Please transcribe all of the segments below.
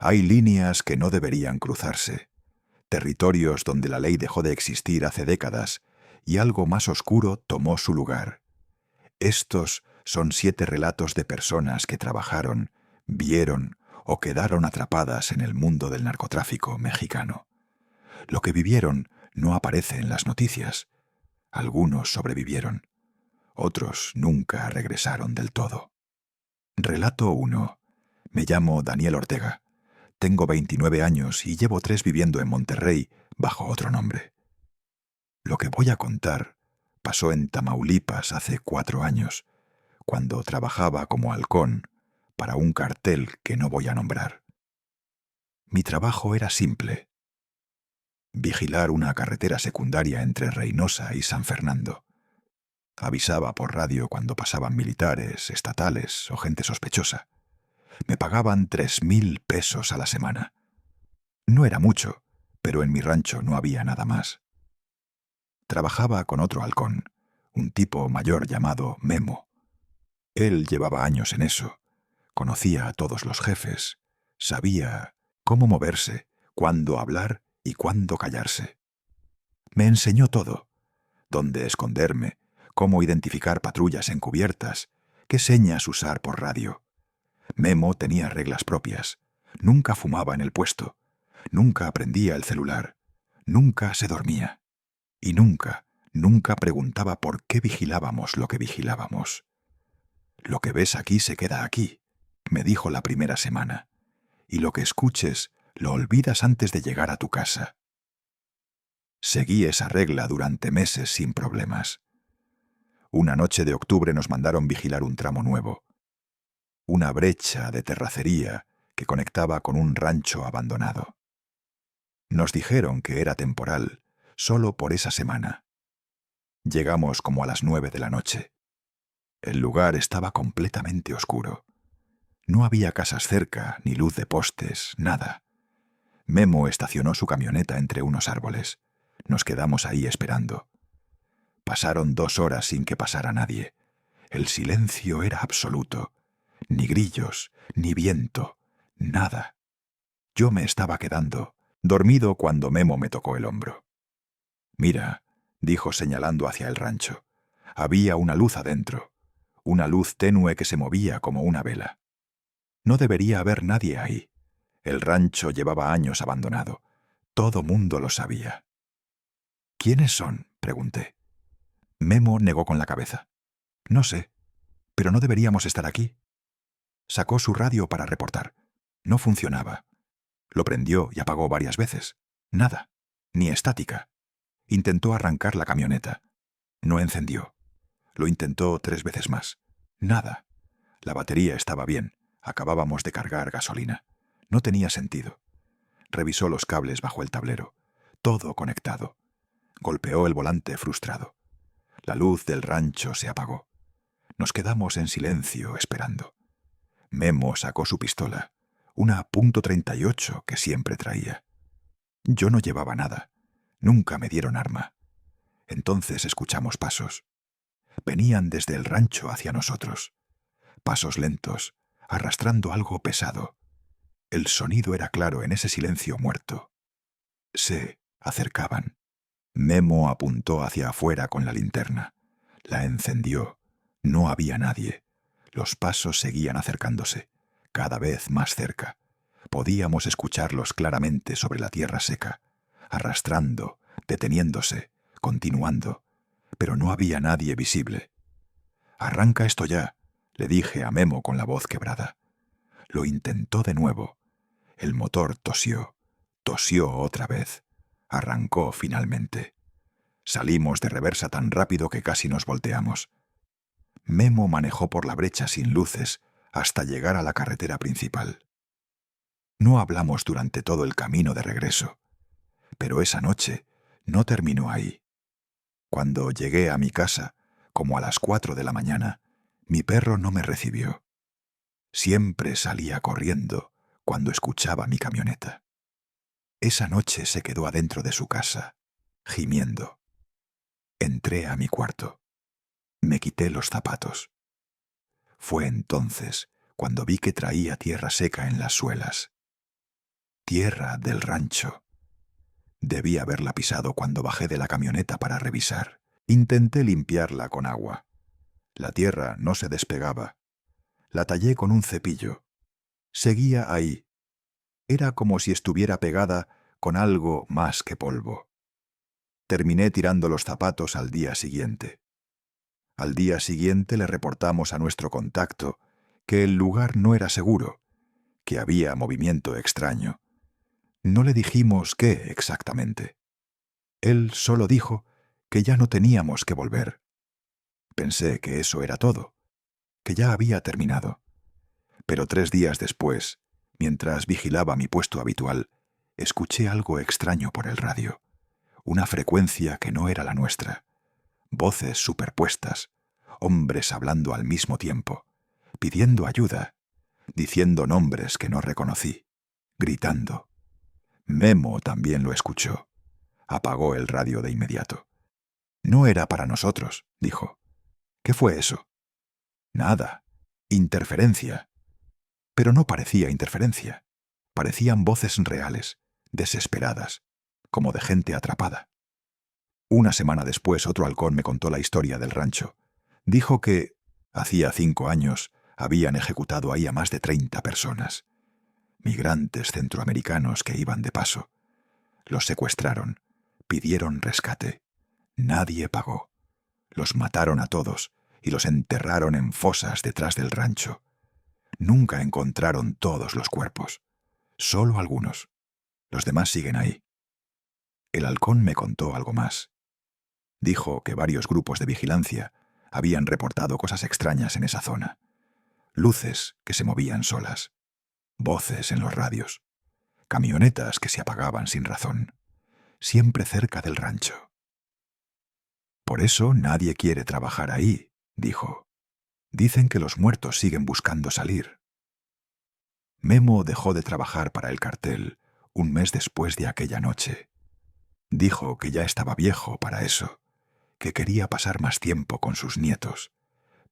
Hay líneas que no deberían cruzarse, territorios donde la ley dejó de existir hace décadas y algo más oscuro tomó su lugar. Estos son 7 relatos de personas que trabajaron, vieron o quedaron atrapadas en el mundo del narcotráfico mexicano. Lo que vivieron no aparece en las noticias. Algunos sobrevivieron, otros nunca regresaron del todo. Relato 1. Me llamo Daniel Ortega. Tengo 29 años y llevo 3 viviendo en Monterrey bajo otro nombre. Lo que voy a contar pasó en Tamaulipas hace 4 años, cuando trabajaba como halcón para un cartel que no voy a nombrar. Mi trabajo era simple: vigilar una carretera secundaria entre Reynosa y San Fernando. Avisaba por radio cuando pasaban militares, estatales o gente sospechosa. Me pagaban 3,000 pesos a la semana. No era mucho, pero en mi rancho no había nada más. Trabajaba con otro halcón, un tipo mayor llamado Memo. Él llevaba años en eso, conocía a todos los jefes, sabía cómo moverse, cuándo hablar y cuándo callarse. Me enseñó todo: dónde esconderme, cómo identificar patrullas encubiertas, qué señas usar por radio. Memo tenía reglas propias. Nunca fumaba en el puesto, nunca prendía el celular, nunca se dormía. Y nunca preguntaba por qué vigilábamos lo que vigilábamos. Lo que ves aquí se queda aquí, me dijo la primera semana, y lo que escuches lo olvidas antes de llegar a tu casa. Seguí esa regla durante meses sin problemas. Una noche de octubre nos mandaron vigilar un tramo nuevo, una brecha de terracería que conectaba con un rancho abandonado. Nos dijeron que era temporal, solo por esa semana. Llegamos como a las 9 de la noche. El lugar estaba completamente oscuro. No había casas cerca, ni luz de postes, nada. Memo estacionó su camioneta entre unos árboles. Nos quedamos ahí esperando. Pasaron 2 horas sin que pasara nadie. El silencio era absoluto. Ni grillos, ni viento, nada. Yo me estaba quedando dormido cuando Memo me tocó el hombro. «Mira», dijo señalando hacia el rancho. Había una luz adentro, una luz tenue que se movía como una vela. No debería haber nadie ahí. El rancho llevaba años abandonado. Todo mundo lo sabía. «¿Quiénes son?», pregunté. Memo negó con la cabeza. «No sé, pero no deberíamos estar aquí». Sacó su radio para reportar. No funcionaba. Lo prendió y apagó varias veces. Nada, ni estática. Intentó arrancar la camioneta. No encendió. Lo intentó 3 veces más. Nada. La batería estaba bien. Acabábamos de cargar gasolina. No tenía sentido. Revisó los cables bajo el tablero. Todo conectado. Golpeó el volante frustrado. La luz del rancho se apagó. Nos quedamos en silencio esperando. Memo sacó su pistola, una .38 que siempre traía. Yo no llevaba nada. Nunca me dieron arma. Entonces escuchamos pasos. Venían desde el rancho hacia nosotros. Pasos lentos, arrastrando algo pesado. El sonido era claro en ese silencio muerto. Se acercaban. Memo apuntó hacia afuera con la linterna. La encendió. No había nadie. Los pasos seguían acercándose, cada vez más cerca. Podíamos escucharlos claramente sobre la tierra seca, arrastrando, deteniéndose, continuando, pero no había nadie visible. «Arranca esto ya», le dije a Memo con la voz quebrada. Lo intentó de nuevo. El motor tosió otra vez. Arrancó finalmente. Salimos de reversa tan rápido que casi nos volteamos. Memo manejó por la brecha sin luces hasta llegar a la carretera principal. No hablamos durante todo el camino de regreso, pero esa noche no terminó ahí. Cuando llegué a mi casa, como a las 4 de la mañana, mi perro no me recibió. Siempre salía corriendo cuando escuchaba mi camioneta. Esa noche se quedó adentro de su casa, gimiendo. Entré a mi cuarto. Me quité los zapatos. Fue entonces cuando vi que traía tierra seca en las suelas. tierra del rancho. Debí haberla pisado cuando bajé de la camioneta para revisar. Intenté limpiarla con agua. La tierra no se despegaba. La tallé con un cepillo. Seguía ahí. Era como si estuviera pegada con algo más que polvo. Terminé tirando los zapatos al día siguiente. Al día siguiente le reportamos a nuestro contacto que el lugar no era seguro, que había movimiento extraño. No le dijimos qué exactamente. Él solo dijo que ya no teníamos que volver. Pensé que eso era todo, que ya había terminado. Pero 3 días después, mientras vigilaba mi puesto habitual, escuché algo extraño por el radio. Una frecuencia que no era la nuestra. Voces superpuestas, hombres hablando al mismo tiempo, pidiendo ayuda, diciendo nombres que no reconocí, gritando. Memo también lo escuchó. Apagó el radio de inmediato. No era para nosotros, dijo. ¿Qué fue eso? Nada. Interferencia. Pero no parecía interferencia. Parecían voces reales, desesperadas, como de gente atrapada. Una semana después otro halcón me contó la historia del rancho. Dijo que, hacía 5 años, habían ejecutado ahí a más de 30 personas. Migrantes centroamericanos que iban de paso. Los secuestraron, pidieron rescate. Nadie pagó. Los mataron a todos y los enterraron en fosas detrás del rancho. Nunca encontraron todos los cuerpos, solo algunos. Los demás siguen ahí. El halcón me contó algo más. Dijo que varios grupos de vigilancia habían reportado cosas extrañas en esa zona. Luces que se movían solas, voces en los radios, camionetas que se apagaban sin razón, siempre cerca del rancho. Por eso nadie quiere trabajar ahí, dijo. Dicen que los muertos siguen buscando salir. Memo dejó de trabajar para el cartel 1 mes después de aquella noche. Dijo que ya estaba viejo para eso, que quería pasar más tiempo con sus nietos,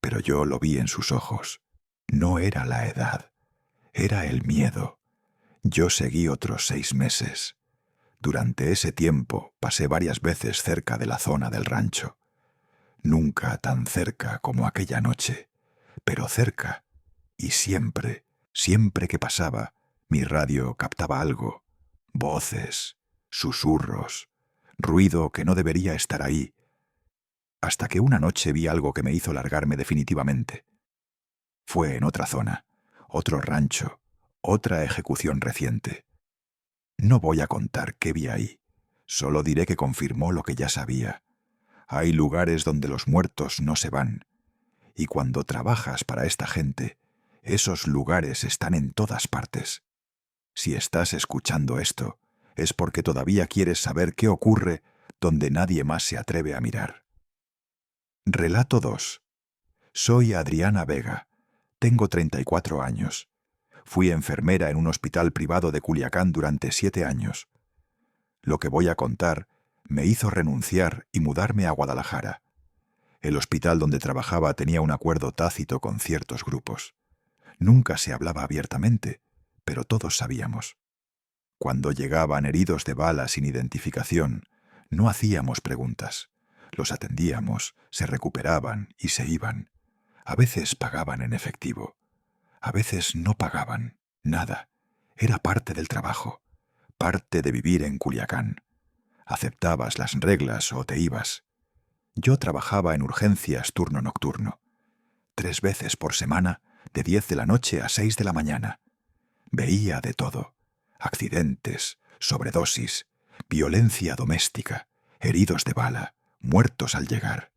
pero yo lo vi en sus ojos. No era la edad, era el miedo. Yo seguí otros 6 meses. Durante ese tiempo pasé varias veces cerca de la zona del rancho. Nunca tan cerca como aquella noche, pero cerca, y siempre que pasaba, mi radio captaba algo, voces, susurros, ruido que no debería estar ahí, hasta que una noche vi algo que me hizo largarme definitivamente. Fue en otra zona, otro rancho, otra ejecución reciente. No voy a contar qué vi ahí, solo diré que confirmó lo que ya sabía. Hay lugares donde los muertos no se van, y cuando trabajas para esta gente, esos lugares están en todas partes. Si estás escuchando esto, es porque todavía quieres saber qué ocurre donde nadie más se atreve a mirar. Relato 2. Soy Adriana Vega. Tengo 34 años. Fui enfermera en un hospital privado de Culiacán durante 7 años. Lo que voy a contar me hizo renunciar y mudarme a Guadalajara. El hospital donde trabajaba tenía un acuerdo tácito con ciertos grupos. Nunca se hablaba abiertamente, pero todos sabíamos. Cuando llegaban heridos de bala sin identificación, no hacíamos preguntas. Los atendíamos, se recuperaban y se iban. A veces pagaban en efectivo. A veces no pagaban. Nada. Era parte del trabajo. Parte de vivir en Culiacán. Aceptabas las reglas o te ibas. Yo trabajaba en urgencias turno nocturno. 3 veces por semana, de 10 de la noche a 6 de la mañana. Veía de todo. Accidentes, sobredosis, violencia doméstica, heridos de bala, muertos al llegar.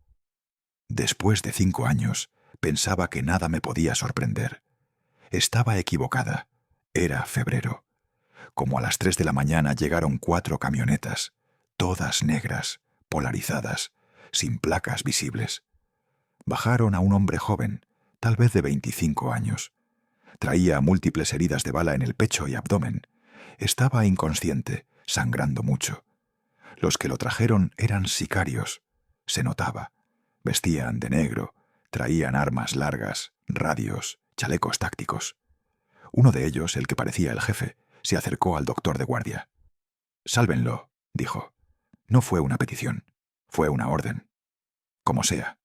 Después de 5 años, pensaba que nada me podía sorprender. Estaba equivocada. Era febrero. Como a las 3 de la mañana llegaron 4 camionetas, todas negras, polarizadas, sin placas visibles. Bajaron a un hombre joven, tal vez de 25 años. Traía múltiples heridas de bala en el pecho y abdomen. Estaba inconsciente, sangrando mucho. Los que lo trajeron eran sicarios. Se notaba. Vestían de negro, traían armas largas, radios, chalecos tácticos. Uno de ellos, el que parecía el jefe, Se acercó al doctor de guardia. «Sálvenlo», dijo. «No fue una petición, fue una orden. Como sea».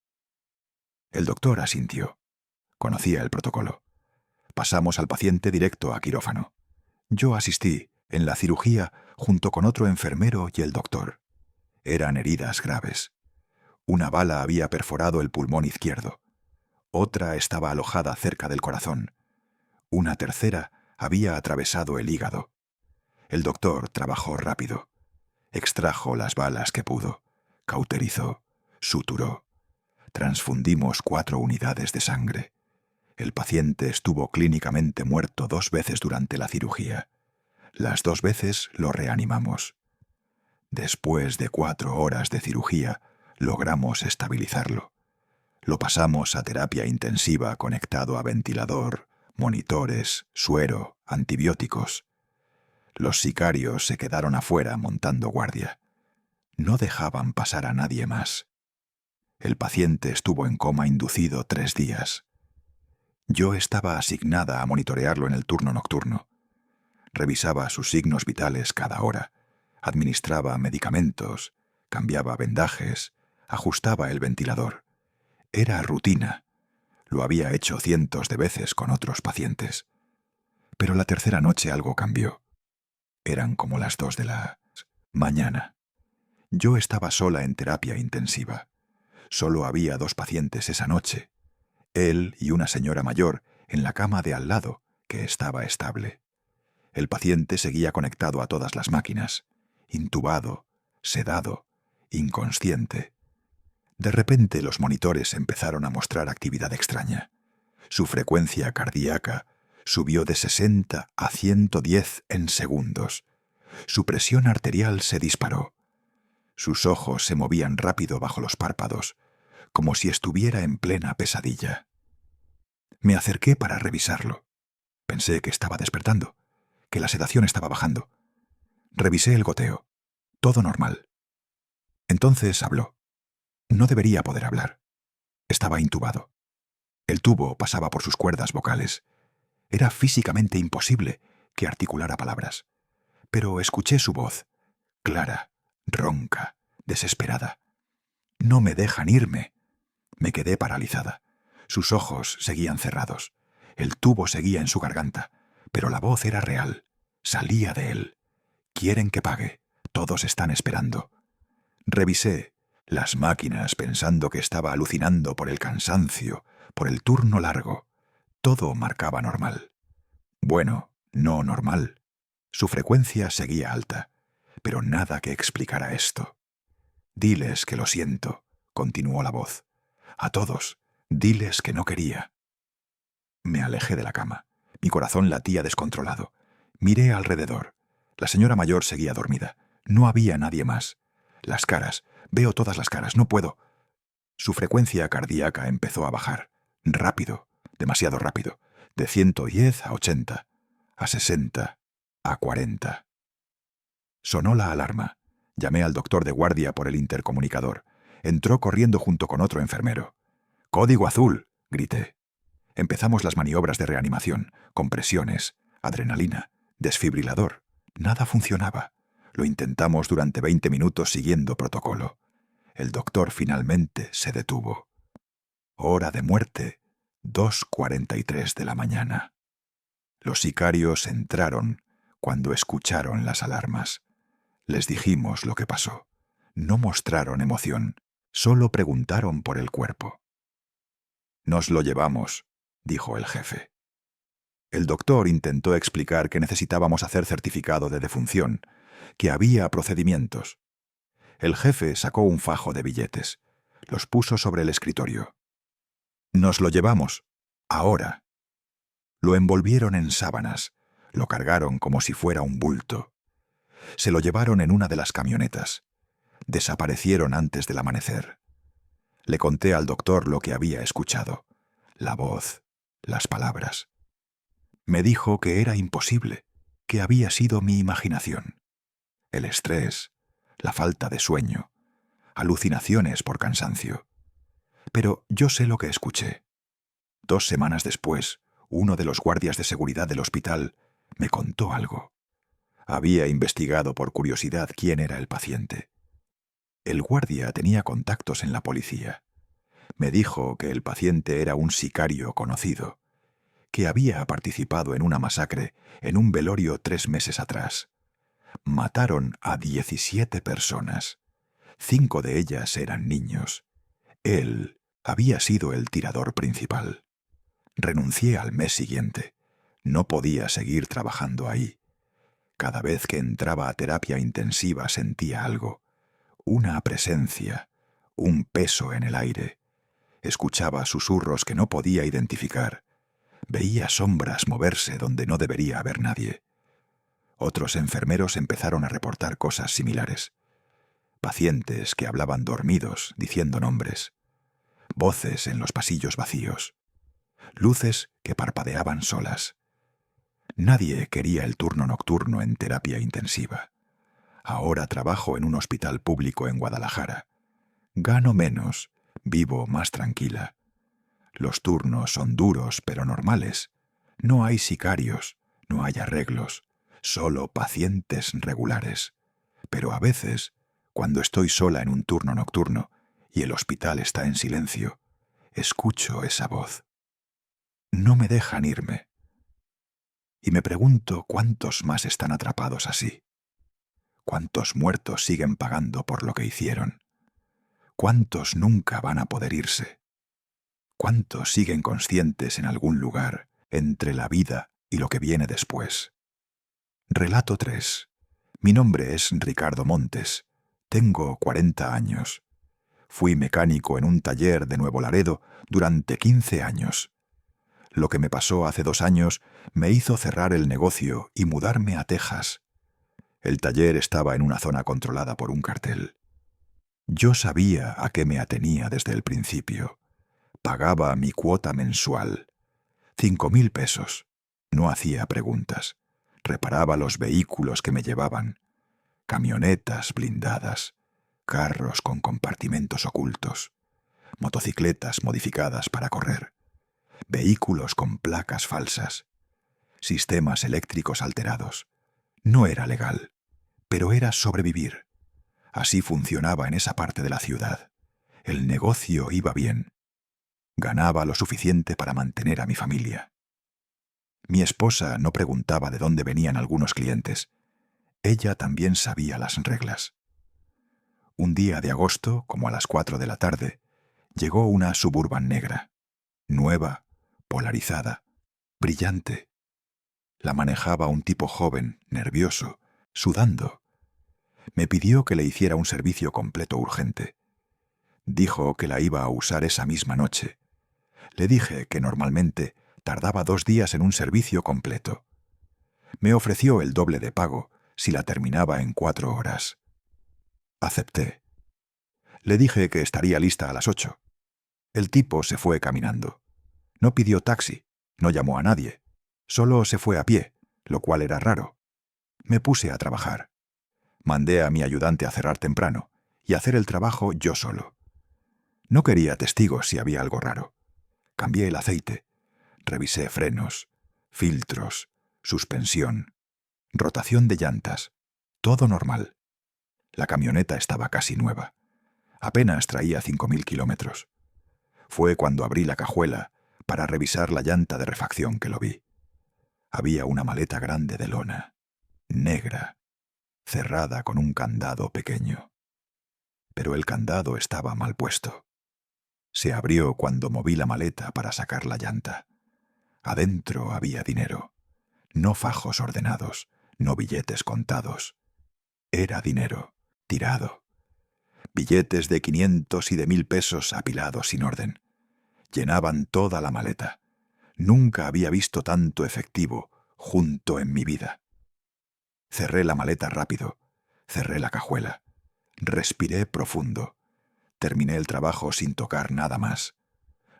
El doctor asintió. Conocía el protocolo. Pasamos al paciente directo a quirófano. Yo asistí en la cirugía junto con otro enfermero y el doctor. Eran heridas graves. Una bala había perforado el pulmón izquierdo. Otra estaba alojada cerca del corazón. Una tercera había atravesado el hígado. El doctor trabajó rápido. Extrajo las balas que pudo. Cauterizó. Suturó. Transfundimos 4 unidades de sangre. El paciente estuvo clínicamente muerto 2 veces durante la cirugía. Las 2 veces lo reanimamos. Después de 4 horas de cirugía, logramos estabilizarlo. Lo pasamos a terapia intensiva conectado a ventilador, monitores, suero, antibióticos. Los sicarios se quedaron afuera montando guardia. No dejaban pasar a nadie más. El paciente estuvo en coma inducido 3 días. Yo estaba asignada a monitorearlo en el turno nocturno. Revisaba sus signos vitales cada hora, administraba medicamentos, cambiaba vendajes, ajustaba el ventilador. Era rutina. Lo había hecho cientos de veces con otros pacientes. Pero la tercera noche algo cambió. Eran como las 2 de la mañana. Yo estaba sola en terapia intensiva. Solo había 2 pacientes esa noche. Él y una señora mayor en la cama de al lado, que estaba estable. El paciente seguía conectado a todas las máquinas, intubado, sedado, inconsciente. De repente los monitores empezaron a mostrar actividad extraña. Su frecuencia cardíaca subió de 60 a 110 en segundos. Su presión arterial se disparó. Sus ojos se movían rápido bajo los párpados, como si estuviera en plena pesadilla. Me acerqué para revisarlo. Pensé que estaba despertando, que la sedación estaba bajando. Revisé el goteo. Todo normal. Entonces habló. No debería poder hablar. Estaba intubado. El tubo pasaba por sus cuerdas vocales. Era físicamente imposible que articulara palabras. Pero escuché su voz, clara, ronca, desesperada. «No me dejan irme». Me quedé paralizada. Sus ojos seguían cerrados. El tubo seguía en su garganta, pero la voz era real. Salía de él. «Quieren que pague. Todos están esperando». Revisé las máquinas pensando que estaba alucinando por el cansancio, por el turno largo. Todo marcaba normal. Bueno, no normal. Su frecuencia seguía alta, pero nada que explicara esto. «Diles que lo siento», continuó la voz. «A todos, diles que no quería». Me alejé de la cama. Mi corazón latía descontrolado. Miré alrededor. La señora mayor seguía dormida. No había nadie más. Las caras. Veo todas las caras. No puedo. Su frecuencia cardíaca empezó a bajar. Rápido. Demasiado rápido. De 110 a 80. A 60. A 40. Sonó la alarma. Llamé al doctor de guardia por el intercomunicador. Entró corriendo junto con otro enfermero. «¡Código azul!», grité. Empezamos las maniobras de reanimación, compresiones, adrenalina, desfibrilador. Nada funcionaba. Lo intentamos durante 20 minutos siguiendo protocolo. El doctor finalmente se detuvo. Hora de muerte, 2:43 de la mañana. Los sicarios entraron cuando escucharon las alarmas. Les dijimos lo que pasó. No mostraron emoción, solo preguntaron por el cuerpo. «Nos lo llevamos», dijo el jefe. El doctor intentó explicar que necesitábamos hacer certificado de defunción, que había procedimientos. El jefe sacó un fajo de billetes. Los puso sobre el escritorio. «Nos lo llevamos. Ahora». Lo envolvieron en sábanas. Lo cargaron como si fuera un bulto. Se lo llevaron en una de las camionetas. Desaparecieron antes del amanecer. Le conté al doctor lo que había escuchado. La voz, las palabras. Me dijo que era imposible, que había sido mi imaginación. El estrés, la falta de sueño, alucinaciones por cansancio. Pero yo sé lo que escuché. 2 semanas después, uno de los guardias de seguridad del hospital me contó algo. Había investigado por curiosidad quién era el paciente. El guardia tenía contactos en la policía. Me dijo que el paciente era un sicario conocido, que había participado en una masacre en un velorio 3 meses atrás. Mataron a 17 personas. 5 de ellas eran niños. Él había sido el tirador principal. Renuncié al mes siguiente. No podía seguir trabajando ahí. Cada vez que entraba a terapia intensiva sentía algo, una presencia, un peso en el aire. Escuchaba susurros que no podía identificar. Veía sombras moverse donde no debería haber nadie. Otros enfermeros empezaron a reportar cosas similares. Pacientes que hablaban dormidos, diciendo nombres. Voces en los pasillos vacíos. Luces que parpadeaban solas. Nadie quería el turno nocturno en terapia intensiva. Ahora trabajo en un hospital público en Guadalajara. Gano menos, vivo más tranquila. Los turnos son duros pero normales. No hay sicarios, no hay arreglos, solo pacientes regulares. Pero a veces, cuando estoy sola en un turno nocturno y el hospital está en silencio, escucho esa voz. No me dejan irme. Y me pregunto cuántos más están atrapados así. ¿Cuántos muertos siguen pagando por lo que hicieron? ¿Cuántos nunca van a poder irse? ¿Cuántos siguen conscientes en algún lugar entre la vida y lo que viene después? Relato 3. Mi nombre es Ricardo Montes. Tengo 40 años. Fui mecánico en un taller de Nuevo Laredo durante 15 años. Lo que me pasó hace 2 años me hizo cerrar el negocio y mudarme a Texas. El taller estaba en una zona controlada por un cartel. Yo sabía a qué me atenía desde el principio. Pagaba mi cuota mensual, 5,000 pesos. No hacía preguntas. Reparaba los vehículos que me llevaban. Camionetas blindadas, carros con compartimentos ocultos, motocicletas modificadas para correr, vehículos con placas falsas, sistemas eléctricos alterados. No era legal, pero era sobrevivir. Así funcionaba en esa parte de la ciudad. El negocio iba bien. Ganaba lo suficiente para mantener a mi familia. Mi esposa no preguntaba de dónde venían algunos clientes. Ella también sabía las reglas. Un día de agosto, como a las 4 de la tarde, llegó una Suburban negra, nueva, polarizada, brillante. La manejaba un tipo joven, nervioso, sudando. Me pidió que le hiciera un servicio completo urgente. Dijo que la iba a usar esa misma noche. Le dije que normalmente tardaba 2 días en un servicio completo. Me ofreció el doble de pago si la terminaba en 4 horas. Acepté. Le dije que estaría lista a las 8. El tipo se fue caminando. No pidió taxi, no llamó a nadie. Solo se fue a pie, lo cual era raro. Me puse a trabajar. Mandé a mi ayudante a cerrar temprano y hacer el trabajo yo solo. No quería testigos si había algo raro. Cambié el aceite, revisé frenos, filtros, suspensión, rotación de llantas, todo normal. La camioneta estaba casi nueva. Apenas traía 5,000 kilómetros. Fue cuando abrí la cajuela para revisar la llanta de refacción que lo vi. Había una maleta grande de lona, negra, cerrada con un candado pequeño. Pero el candado estaba mal puesto. Se abrió cuando moví la maleta para sacar la llanta. Adentro había dinero. No fajos ordenados, no billetes contados. Era dinero, tirado. Billetes de 500 y de 1,000 pesos apilados sin orden. Llenaban toda la maleta. Nunca había visto tanto efectivo junto en mi vida. Cerré la maleta rápido. Cerré la cajuela. Respiré profundo. Terminé el trabajo sin tocar nada más.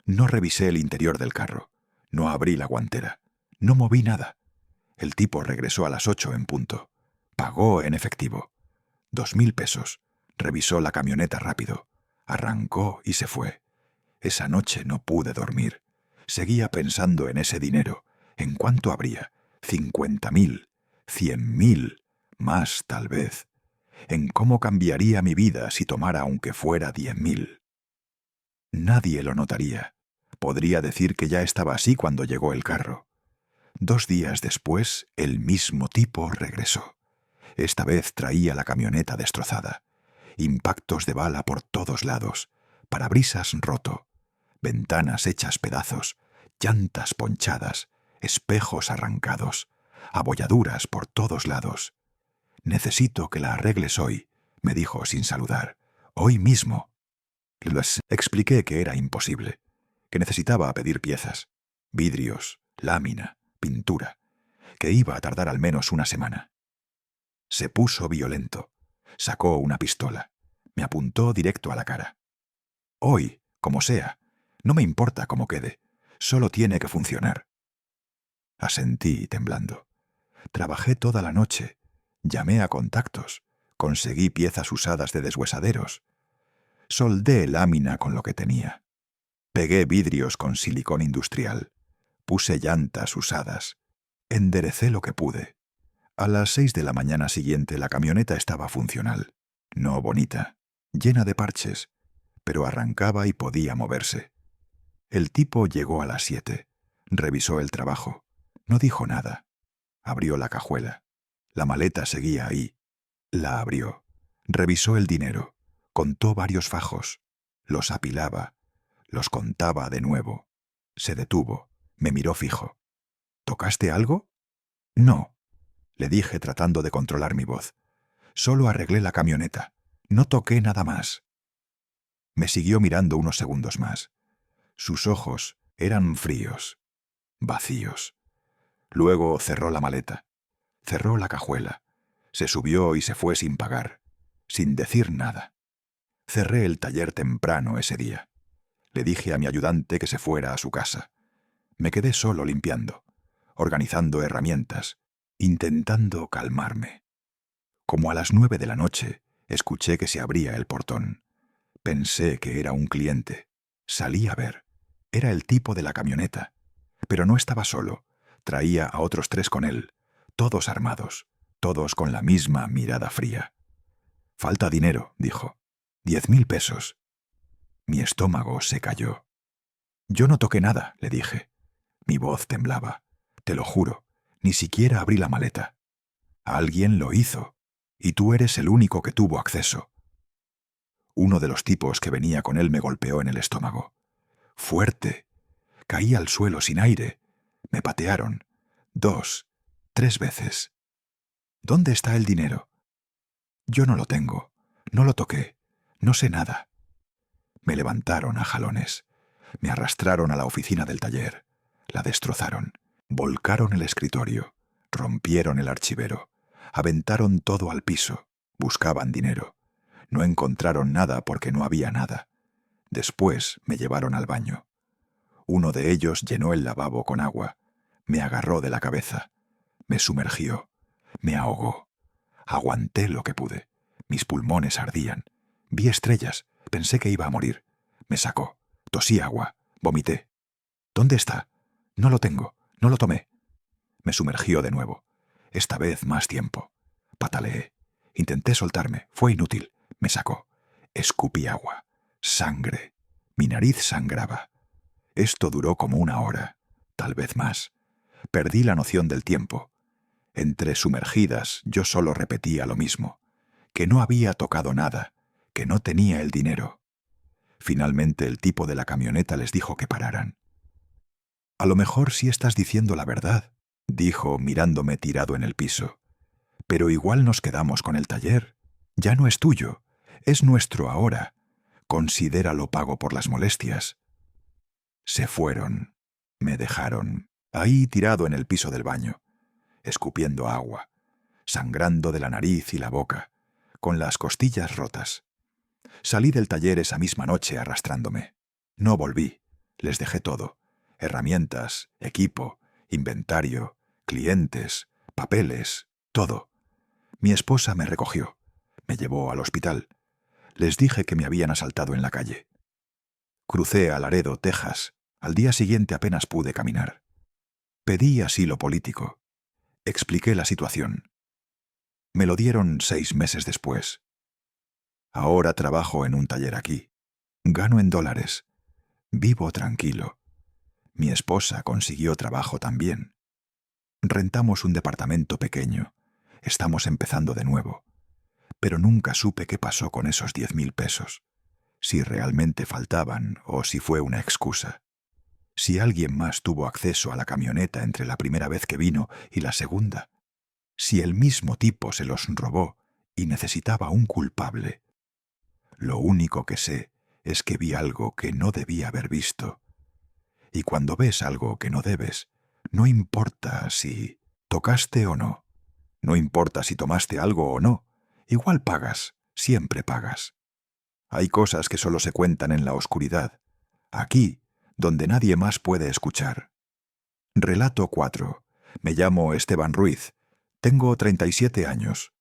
No revisé el interior del carro. No abrí la guantera. No moví nada. El tipo regresó a las 8 en punto. Pagó en efectivo. 2,000 pesos. Revisó la camioneta rápido. Arrancó y se fue. Esa noche no pude dormir. Seguía pensando en ese dinero. ¿En cuánto habría? 50,000, 100,000, más tal vez, en cómo cambiaría mi vida si tomara aunque fuera 10.000. Nadie lo notaría. Podría decir que ya estaba así cuando llegó el carro. 2 días después, el mismo tipo regresó. Esta vez traía la camioneta destrozada. Impactos de bala por todos lados, parabrisas roto, ventanas hechas pedazos, llantas ponchadas, espejos arrancados, abolladuras por todos lados. «Necesito que la arregles hoy», me dijo sin saludar. «Hoy mismo». Les expliqué que era imposible, que necesitaba pedir piezas, vidrios, lámina, pintura, que iba a tardar al menos una semana. Se puso violento. Sacó una pistola. Me apuntó directo a la cara. «Hoy, como sea. No me importa cómo quede. Solo tiene que funcionar». Asentí temblando. Trabajé toda la noche. Llamé a contactos. Conseguí piezas usadas de deshuesaderos. Soldé lámina con lo que tenía. Pegué vidrios con silicón industrial. Puse llantas usadas. Enderecé lo que pude. A las 6 de la mañana siguiente la camioneta estaba funcional. No bonita, llena de parches, pero arrancaba y podía moverse. El tipo llegó a las 7. Revisó el trabajo. No dijo nada. Abrió la cajuela. La maleta seguía ahí. La abrió. Revisó el dinero. Contó varios fajos. Los apilaba. Los contaba de nuevo. Se detuvo. Me miró fijo. «¿Tocaste algo?» «No», le dije tratando de controlar mi voz. «Solo arreglé la camioneta. No toqué nada más». Me siguió mirando unos segundos más. Sus ojos eran fríos, vacíos. Luego cerró la maleta. Cerró la cajuela. Se subió y se fue sin pagar, sin decir nada. Cerré el taller temprano ese día. Le dije a mi ayudante que se fuera a su casa. Me quedé solo limpiando, organizando herramientas, intentando calmarme. Como a las 9 de la noche, escuché que se abría el portón. Pensé que era un cliente. Salí a ver. Era el tipo de la camioneta. Pero no estaba solo. Traía a otros 3 con él, todos armados, todos con la misma mirada fría. «Falta dinero», dijo. 10.000 pesos. Mi estómago se cayó. «Yo no toqué nada», le dije. Mi voz temblaba. «Te lo juro, ni siquiera abrí la maleta. Alguien lo hizo, y tú eres el único que tuvo acceso». Uno de los tipos que venía con él me golpeó en el estómago. Fuerte. Caí al suelo sin aire. Me patearon. 2, 3 veces. «¿Dónde está el dinero?» «Yo no lo tengo. No lo toqué. No sé nada». Me levantaron a jalones. Me arrastraron a la oficina del taller. La destrozaron. Volcaron el escritorio. Rompieron el archivero. Aventaron todo al piso. Buscaban dinero. No encontraron nada porque no había nada. Después me llevaron al baño. Uno de ellos llenó el lavabo con agua. Me agarró de la cabeza. Me sumergió. Me ahogó. Aguanté lo que pude. Mis pulmones ardían. Vi estrellas. Pensé que iba a morir. Me sacó. Tosí agua. Vomité. «¿Dónde está?» «No lo tengo. No lo tomé». Me sumergió de nuevo. Esta vez más tiempo. Pataleé. Intenté soltarme. Fue inútil. Me sacó. Escupí agua. Sangre. Mi nariz sangraba. Esto duró como 1 hora. Tal vez más. Perdí la noción del tiempo. Entre sumergidas yo solo repetía lo mismo. Que no había tocado nada. Que no tenía el dinero. Finalmente el tipo de la camioneta les dijo que pararan. «A lo mejor sí estás diciendo la verdad», dijo mirándome tirado en el piso. «Pero igual nos quedamos con el taller. Ya no es tuyo. Es nuestro ahora. Considéralo pago por las molestias». Se fueron. Me dejaron ahí tirado en el piso del baño, escupiendo agua, sangrando de la nariz y la boca, con las costillas rotas. Salí del taller esa misma noche arrastrándome. No volví. Les dejé todo. Herramientas, equipo, inventario, clientes, papeles, todo. Mi esposa me recogió. Me llevó al hospital. Les dije que me habían asaltado en la calle. Crucé a Laredo, Texas. Al día siguiente apenas pude caminar. Pedí asilo político. Expliqué la situación. Me lo dieron 6 meses después. Ahora trabajo en un taller aquí. Gano en dólares. Vivo tranquilo. Mi esposa consiguió trabajo también. Rentamos un departamento pequeño. Estamos empezando de nuevo. Pero nunca supe qué pasó con esos 10.000 pesos. Si realmente faltaban o si fue una excusa. Si alguien más tuvo acceso a la camioneta entre la primera vez que vino y la segunda. Si el mismo tipo se los robó y necesitaba un culpable. Lo único que sé es que vi algo que no debía haber visto. Y cuando ves algo que no debes, no importa si tocaste o no, no importa si tomaste algo o no, igual pagas, siempre pagas. Hay cosas que solo se cuentan en la oscuridad, aquí, donde nadie más puede escuchar. Relato 4. Me llamo Esteban Ruiz. Tengo 37 años.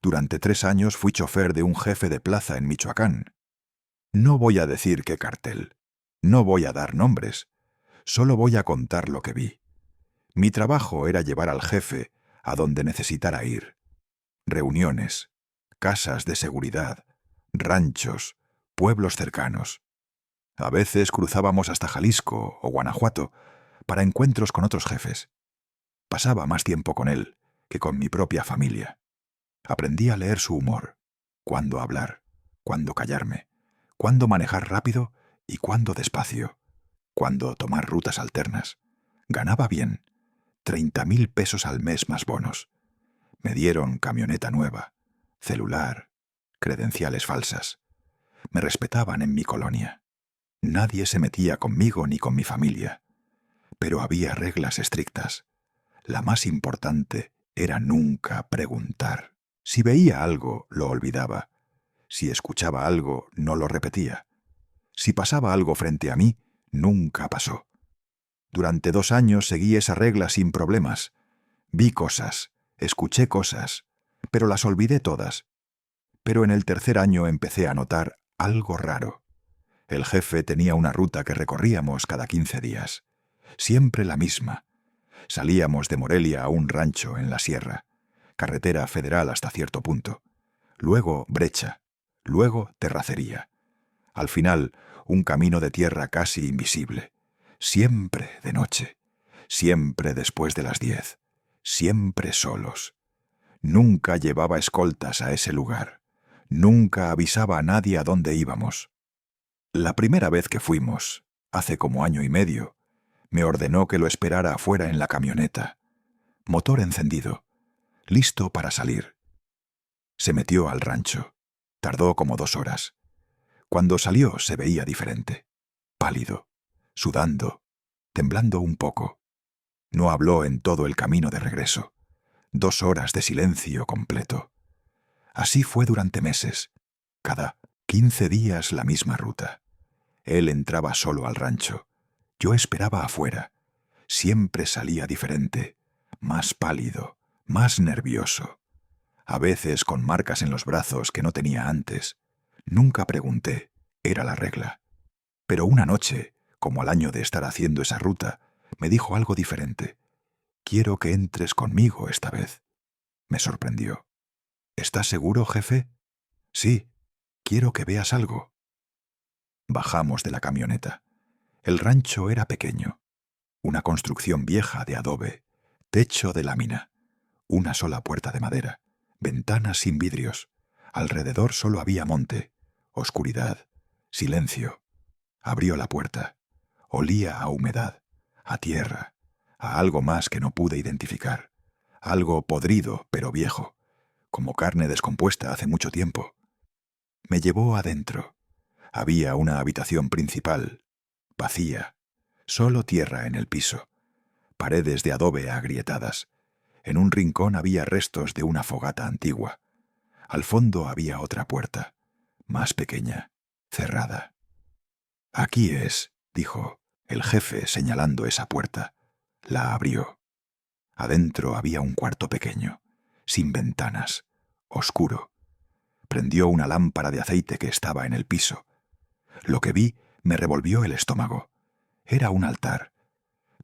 Durante 3 años fui chofer de un jefe de plaza en Michoacán. No voy a decir qué cartel. No voy a dar nombres. Solo voy a contar lo que vi. Mi trabajo era llevar al jefe a donde necesitara ir. Reuniones, casas de seguridad, ranchos, pueblos cercanos. A veces cruzábamos hasta Jalisco o Guanajuato para encuentros con otros jefes. Pasaba más tiempo con él que con mi propia familia. Aprendí a leer su humor, cuándo hablar, cuándo callarme, cuándo manejar rápido y cuándo despacio, cuándo tomar rutas alternas. Ganaba bien, 30.000 pesos al mes más bonos. Me dieron camioneta nueva, celular, credenciales falsas. Me respetaban en mi colonia. Nadie se metía conmigo ni con mi familia. Pero había reglas estrictas. La más importante era nunca preguntar. Si veía algo, lo olvidaba. Si escuchaba algo, no lo repetía. Si pasaba algo frente a mí, nunca pasó. Durante 2 años seguí esa regla sin problemas. Vi cosas, escuché cosas, pero las olvidé todas. Pero en el 3er año empecé a notar algo raro. El jefe tenía una ruta que recorríamos cada 15 días. Siempre la misma. Salíamos de Morelia a un rancho en la sierra, carretera federal hasta cierto punto. Luego brecha, luego terracería. Al final, un camino de tierra casi invisible. Siempre de noche, siempre después de las 10, siempre solos. Nunca llevaba escoltas a ese lugar. Nunca avisaba a nadie a dónde íbamos. La primera vez que fuimos, hace como 1 año y medio, me ordenó que lo esperara afuera en la camioneta. Motor encendido, listo para salir. Se metió al rancho. Tardó como 2 horas. Cuando salió se veía diferente. Pálido, sudando, temblando un poco. No habló en todo el camino de regreso. 2 horas de silencio completo. Así fue durante meses. Cada 15 días la misma ruta. Él entraba solo al rancho. Yo esperaba afuera. Siempre salía diferente, más pálido, más nervioso. A veces con marcas en los brazos que no tenía antes. Nunca pregunté, era la regla. Pero una noche, como al año de estar haciendo esa ruta, me dijo algo diferente. «Quiero que entres conmigo esta vez». Me sorprendió. «¿Estás seguro, jefe?» «Sí, quiero que veas algo». Bajamos de la camioneta. El rancho era pequeño. Una construcción vieja de adobe, techo de lámina, una sola puerta de madera, ventanas sin vidrios. Alrededor solo había monte, oscuridad, silencio. Abrió la puerta. Olía a humedad, a tierra, a algo más que no pude identificar. Algo podrido, pero viejo, como carne descompuesta hace mucho tiempo. Me llevó adentro. Había una habitación principal, vacía, solo tierra en el piso, paredes de adobe agrietadas. En un rincón había restos de una fogata antigua. Al fondo había otra puerta, más pequeña, cerrada. «Aquí es», dijo el jefe señalando esa puerta. La abrió. Adentro había un cuarto pequeño, sin ventanas, oscuro. Prendió una lámpara de aceite que estaba en el piso. Lo que vi me revolvió el estómago. Era un altar,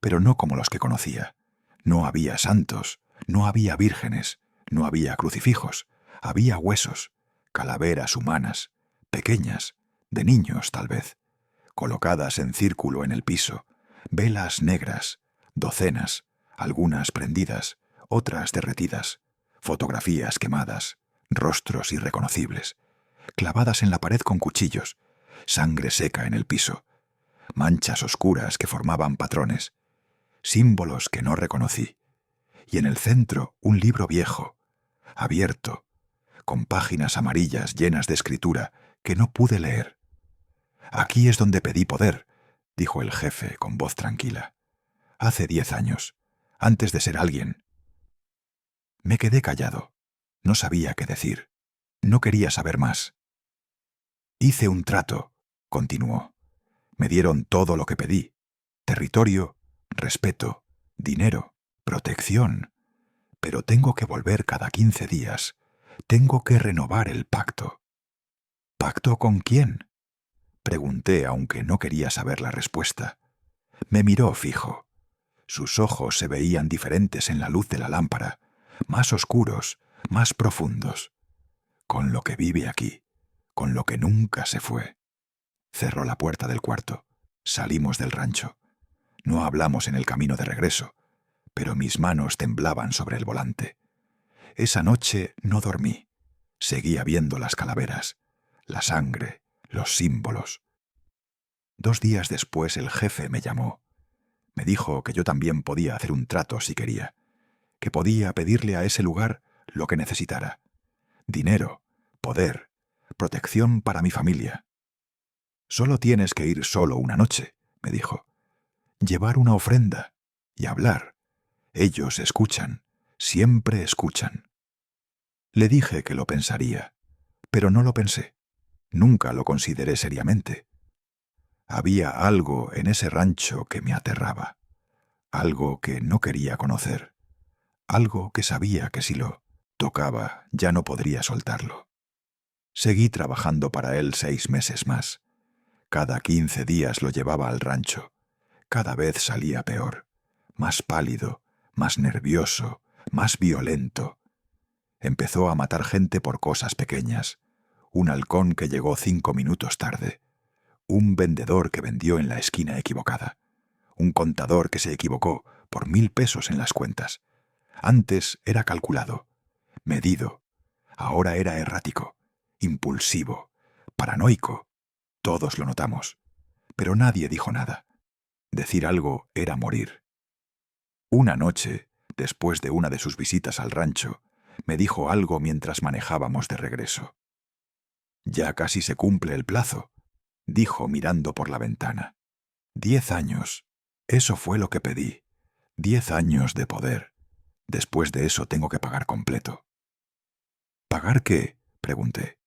pero no como los que conocía. No había santos, no había vírgenes, No había crucifijos, había huesos, calaveras humanas, pequeñas, de niños tal vez, colocadas en círculo en el piso, velas negras, docenas, algunas prendidas, otras derretidas, fotografías quemadas, rostros irreconocibles, clavadas en la pared con cuchillos, sangre seca en el piso, manchas oscuras que formaban patrones, símbolos que no reconocí, y en el centro un libro viejo, abierto, con páginas amarillas llenas de escritura que no pude leer. «Aquí es donde pedí poder», dijo el jefe con voz tranquila. «Hace 10 años, antes de ser alguien». Me quedé callado. No sabía qué decir. No quería saber más. «Hice un trato», continuó. «Me dieron todo lo que pedí. Territorio, respeto, dinero, protección. Pero tengo que volver cada 15 días. Tengo que renovar el pacto». «¿Pacto con quién?», pregunté, aunque no quería saber la respuesta. Me miró fijo. Sus ojos se veían diferentes en la luz de la lámpara, más oscuros, más profundos. «Con lo que vive aquí, con lo que nunca se fue». Cerró la puerta del cuarto. Salimos del rancho. No hablamos en el camino de regreso, pero mis manos temblaban sobre el volante. Esa noche no dormí. Seguía viendo las calaveras, la sangre, los símbolos. 2 días después el jefe me llamó. Me dijo que yo también podía hacer un trato si quería, que podía pedirle a ese lugar lo que necesitara. Dinero, poder, protección para mi familia. «Solo tienes que ir solo una noche», me dijo. «Llevar una ofrenda y hablar. Ellos escuchan, siempre escuchan». Le dije que lo pensaría, pero no lo pensé. Nunca lo consideré seriamente. Había algo en ese rancho que me aterraba, algo que no quería conocer, algo que sabía que si lo tocaba ya no podría soltarlo. Seguí trabajando para él 6 meses más. Cada 15 días lo llevaba al rancho. Cada vez salía peor, más pálido, más nervioso, más violento. Empezó a matar gente por cosas pequeñas. Un halcón que llegó 5 minutos tarde. Un vendedor que vendió en la esquina equivocada. Un contador que se equivocó por 1000 pesos en las cuentas. Antes era calculado, medido. Ahora era errático, impulsivo, paranoico. Todos lo notamos, pero nadie dijo nada. Decir algo era morir. Una noche, después de una de sus visitas al rancho, me dijo algo mientras manejábamos de regreso. «Ya casi se cumple el plazo», dijo mirando por la ventana. 10 años. Eso fue lo que pedí. 10 años de poder. Después de eso tengo que pagar completo. «¿Pagar qué?», pregunté.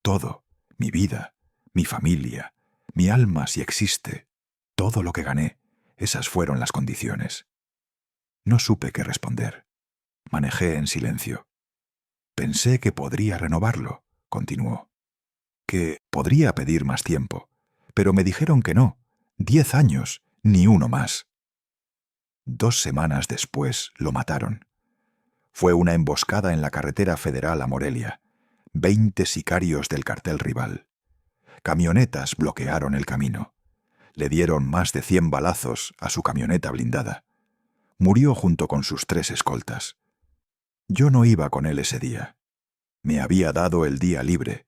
«Todo. Mi vida, mi familia, mi alma si existe. Todo lo que gané. Esas fueron las condiciones». No supe qué responder. Manejé en silencio. «Pensé que podría renovarlo», continuó. «Que podría pedir más tiempo. Pero me dijeron que no. 10 años, ni uno más». 2 semanas después lo mataron. Fue una emboscada en la carretera federal a Morelia. 20 sicarios del cartel rival. Camionetas bloquearon el camino. Le dieron más de 100 balazos a su camioneta blindada. Murió junto con sus 3 escoltas. Yo no iba con él ese día. Me había dado el día libre.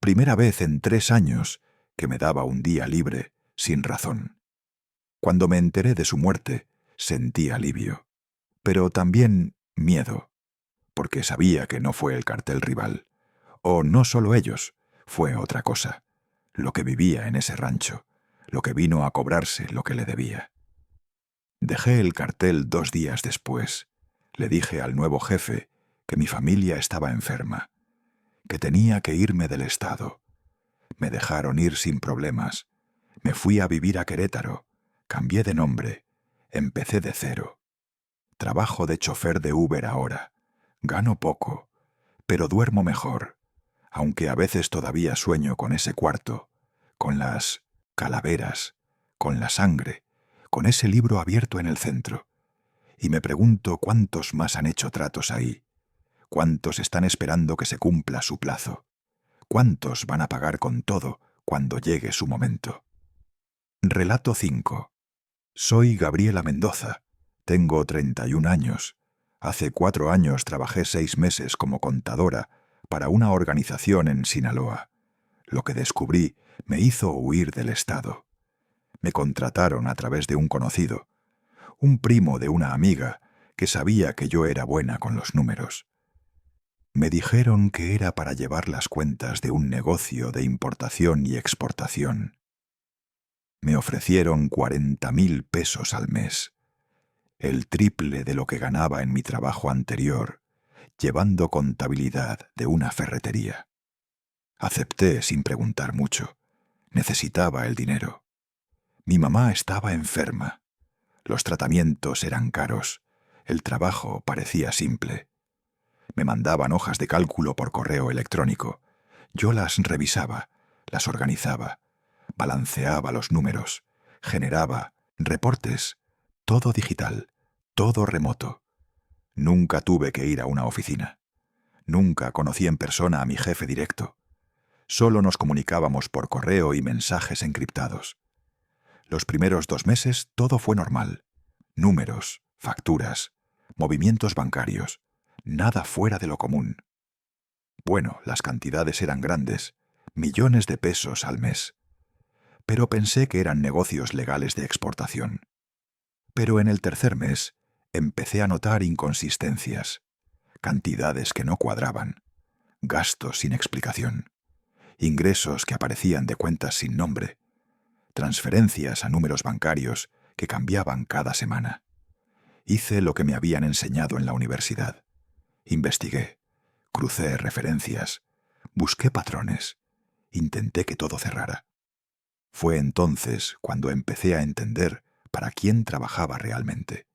Primera vez en 3 años que me daba un día libre sin razón. Cuando me enteré de su muerte, sentí alivio, pero también miedo, porque sabía que no fue el cartel rival, o no solo ellos, fue otra cosa, lo que vivía en ese rancho, lo que vino a cobrarse lo que le debía. Dejé el cartel 2 días después. Le dije al nuevo jefe que mi familia estaba enferma, que tenía que irme del estado. Me dejaron ir sin problemas. Me fui a vivir a Querétaro, cambié de nombre, empecé de cero. Trabajo de chofer de Uber ahora. Gano poco, pero duermo mejor, aunque a veces todavía sueño con ese cuarto, con las calaveras, con la sangre, con ese libro abierto en el centro. Y me pregunto cuántos más han hecho tratos ahí, ¿Cuántos están esperando que se cumpla su plazo? ¿Cuántos van a pagar con todo cuando llegue su momento? Relato 5. Soy Gabriela Mendoza. Tengo 31 años. Hace 4 años trabajé 6 meses como contadora para una organización en Sinaloa. Lo que descubrí me hizo huir del estado. Me contrataron a través de un conocido, un primo de una amiga que sabía que yo era buena con los números. Me dijeron que era para llevar las cuentas de un negocio de importación y exportación. Me ofrecieron 40,000 pesos al mes, el triple de lo que ganaba en mi trabajo anterior, llevando contabilidad de una ferretería. Acepté sin preguntar mucho. Necesitaba el dinero. Mi mamá estaba enferma. Los tratamientos eran caros. El trabajo parecía simple. Me mandaban hojas de cálculo por correo electrónico. Yo las revisaba, las organizaba, balanceaba los números, generaba reportes, todo digital, todo remoto. Nunca tuve que ir a una oficina. Nunca conocí en persona a mi jefe directo. Solo nos comunicábamos por correo y mensajes encriptados. Los primeros 2 meses todo fue normal. Números, facturas, movimientos bancarios, nada fuera de lo común. Bueno, las cantidades eran grandes, millones de pesos al mes. Pero pensé que eran negocios legales de exportación. Pero en el tercer mes empecé a notar inconsistencias, cantidades que no cuadraban, gastos sin explicación, ingresos que aparecían de cuentas sin nombre, transferencias a números bancarios que cambiaban cada semana. Hice lo que me habían enseñado en la universidad. Investigué, crucé referencias, busqué patrones, intenté que todo cerrara. Fue entonces cuando empecé a entender para quién trabajaba realmente.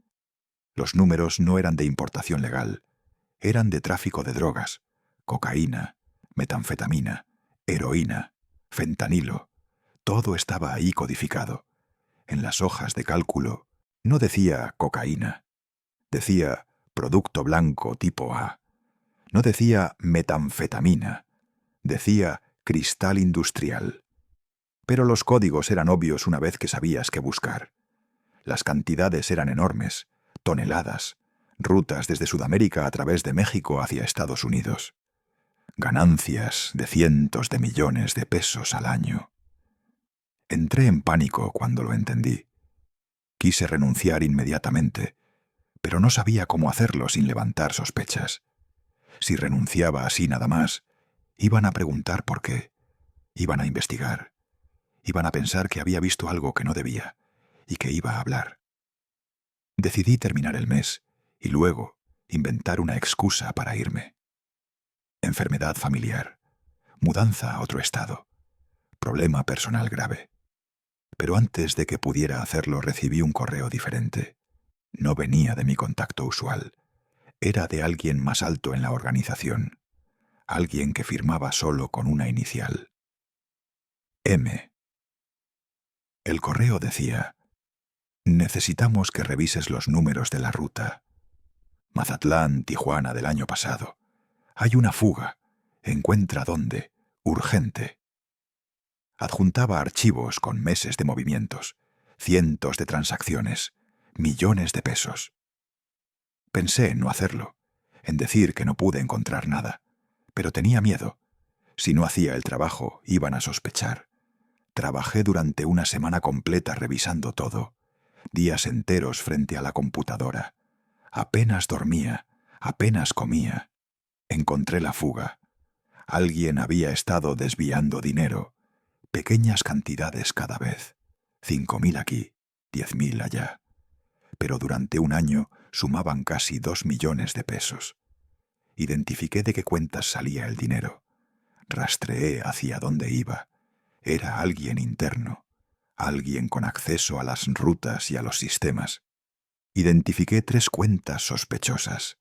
Los números no eran de importación legal, eran de tráfico de drogas, cocaína, metanfetamina, heroína, fentanilo. Todo estaba ahí codificado. En las hojas de cálculo no decía cocaína, decía producto blanco tipo A. No decía metanfetamina, decía cristal industrial. Pero los códigos eran obvios una vez que sabías qué buscar. Las cantidades eran enormes, toneladas, rutas desde Sudamérica a través de México hacia Estados Unidos. Ganancias de cientos de millones de pesos al año. Entré en pánico cuando lo entendí. Quise renunciar inmediatamente, pero no sabía cómo hacerlo sin levantar sospechas. Si renunciaba así nada más, iban a preguntar por qué, iban a investigar, iban a pensar que había visto algo que no debía y que iba a hablar. Decidí terminar el mes y luego inventar una excusa para irme. Enfermedad familiar, mudanza a otro estado, problema personal grave. Pero antes de que pudiera hacerlo recibí un correo diferente. No venía de mi contacto usual. Era de alguien más alto en la organización. Alguien que firmaba solo con una inicial. M. El correo decía: necesitamos que revises los números de la ruta. Mazatlán, Tijuana del año pasado. Hay una fuga. Encuentra dónde. Urgente. Adjuntaba archivos con meses de movimientos, cientos de transacciones, millones de pesos. Pensé en no hacerlo, en decir que no pude encontrar nada, pero tenía miedo. Si no hacía el trabajo, iban a sospechar. Trabajé durante una semana completa revisando todo, días enteros frente a la computadora. Apenas dormía, apenas comía. Encontré la fuga. Alguien había estado desviando dinero, pequeñas cantidades cada vez, 5,000 aquí, 10,000 allá. Pero durante un año sumaban casi 2 millones de pesos. Identifiqué de qué cuentas salía el dinero. Rastreé hacia dónde iba. Era alguien interno, alguien con acceso a las rutas y a los sistemas. Identifiqué 3 cuentas sospechosas.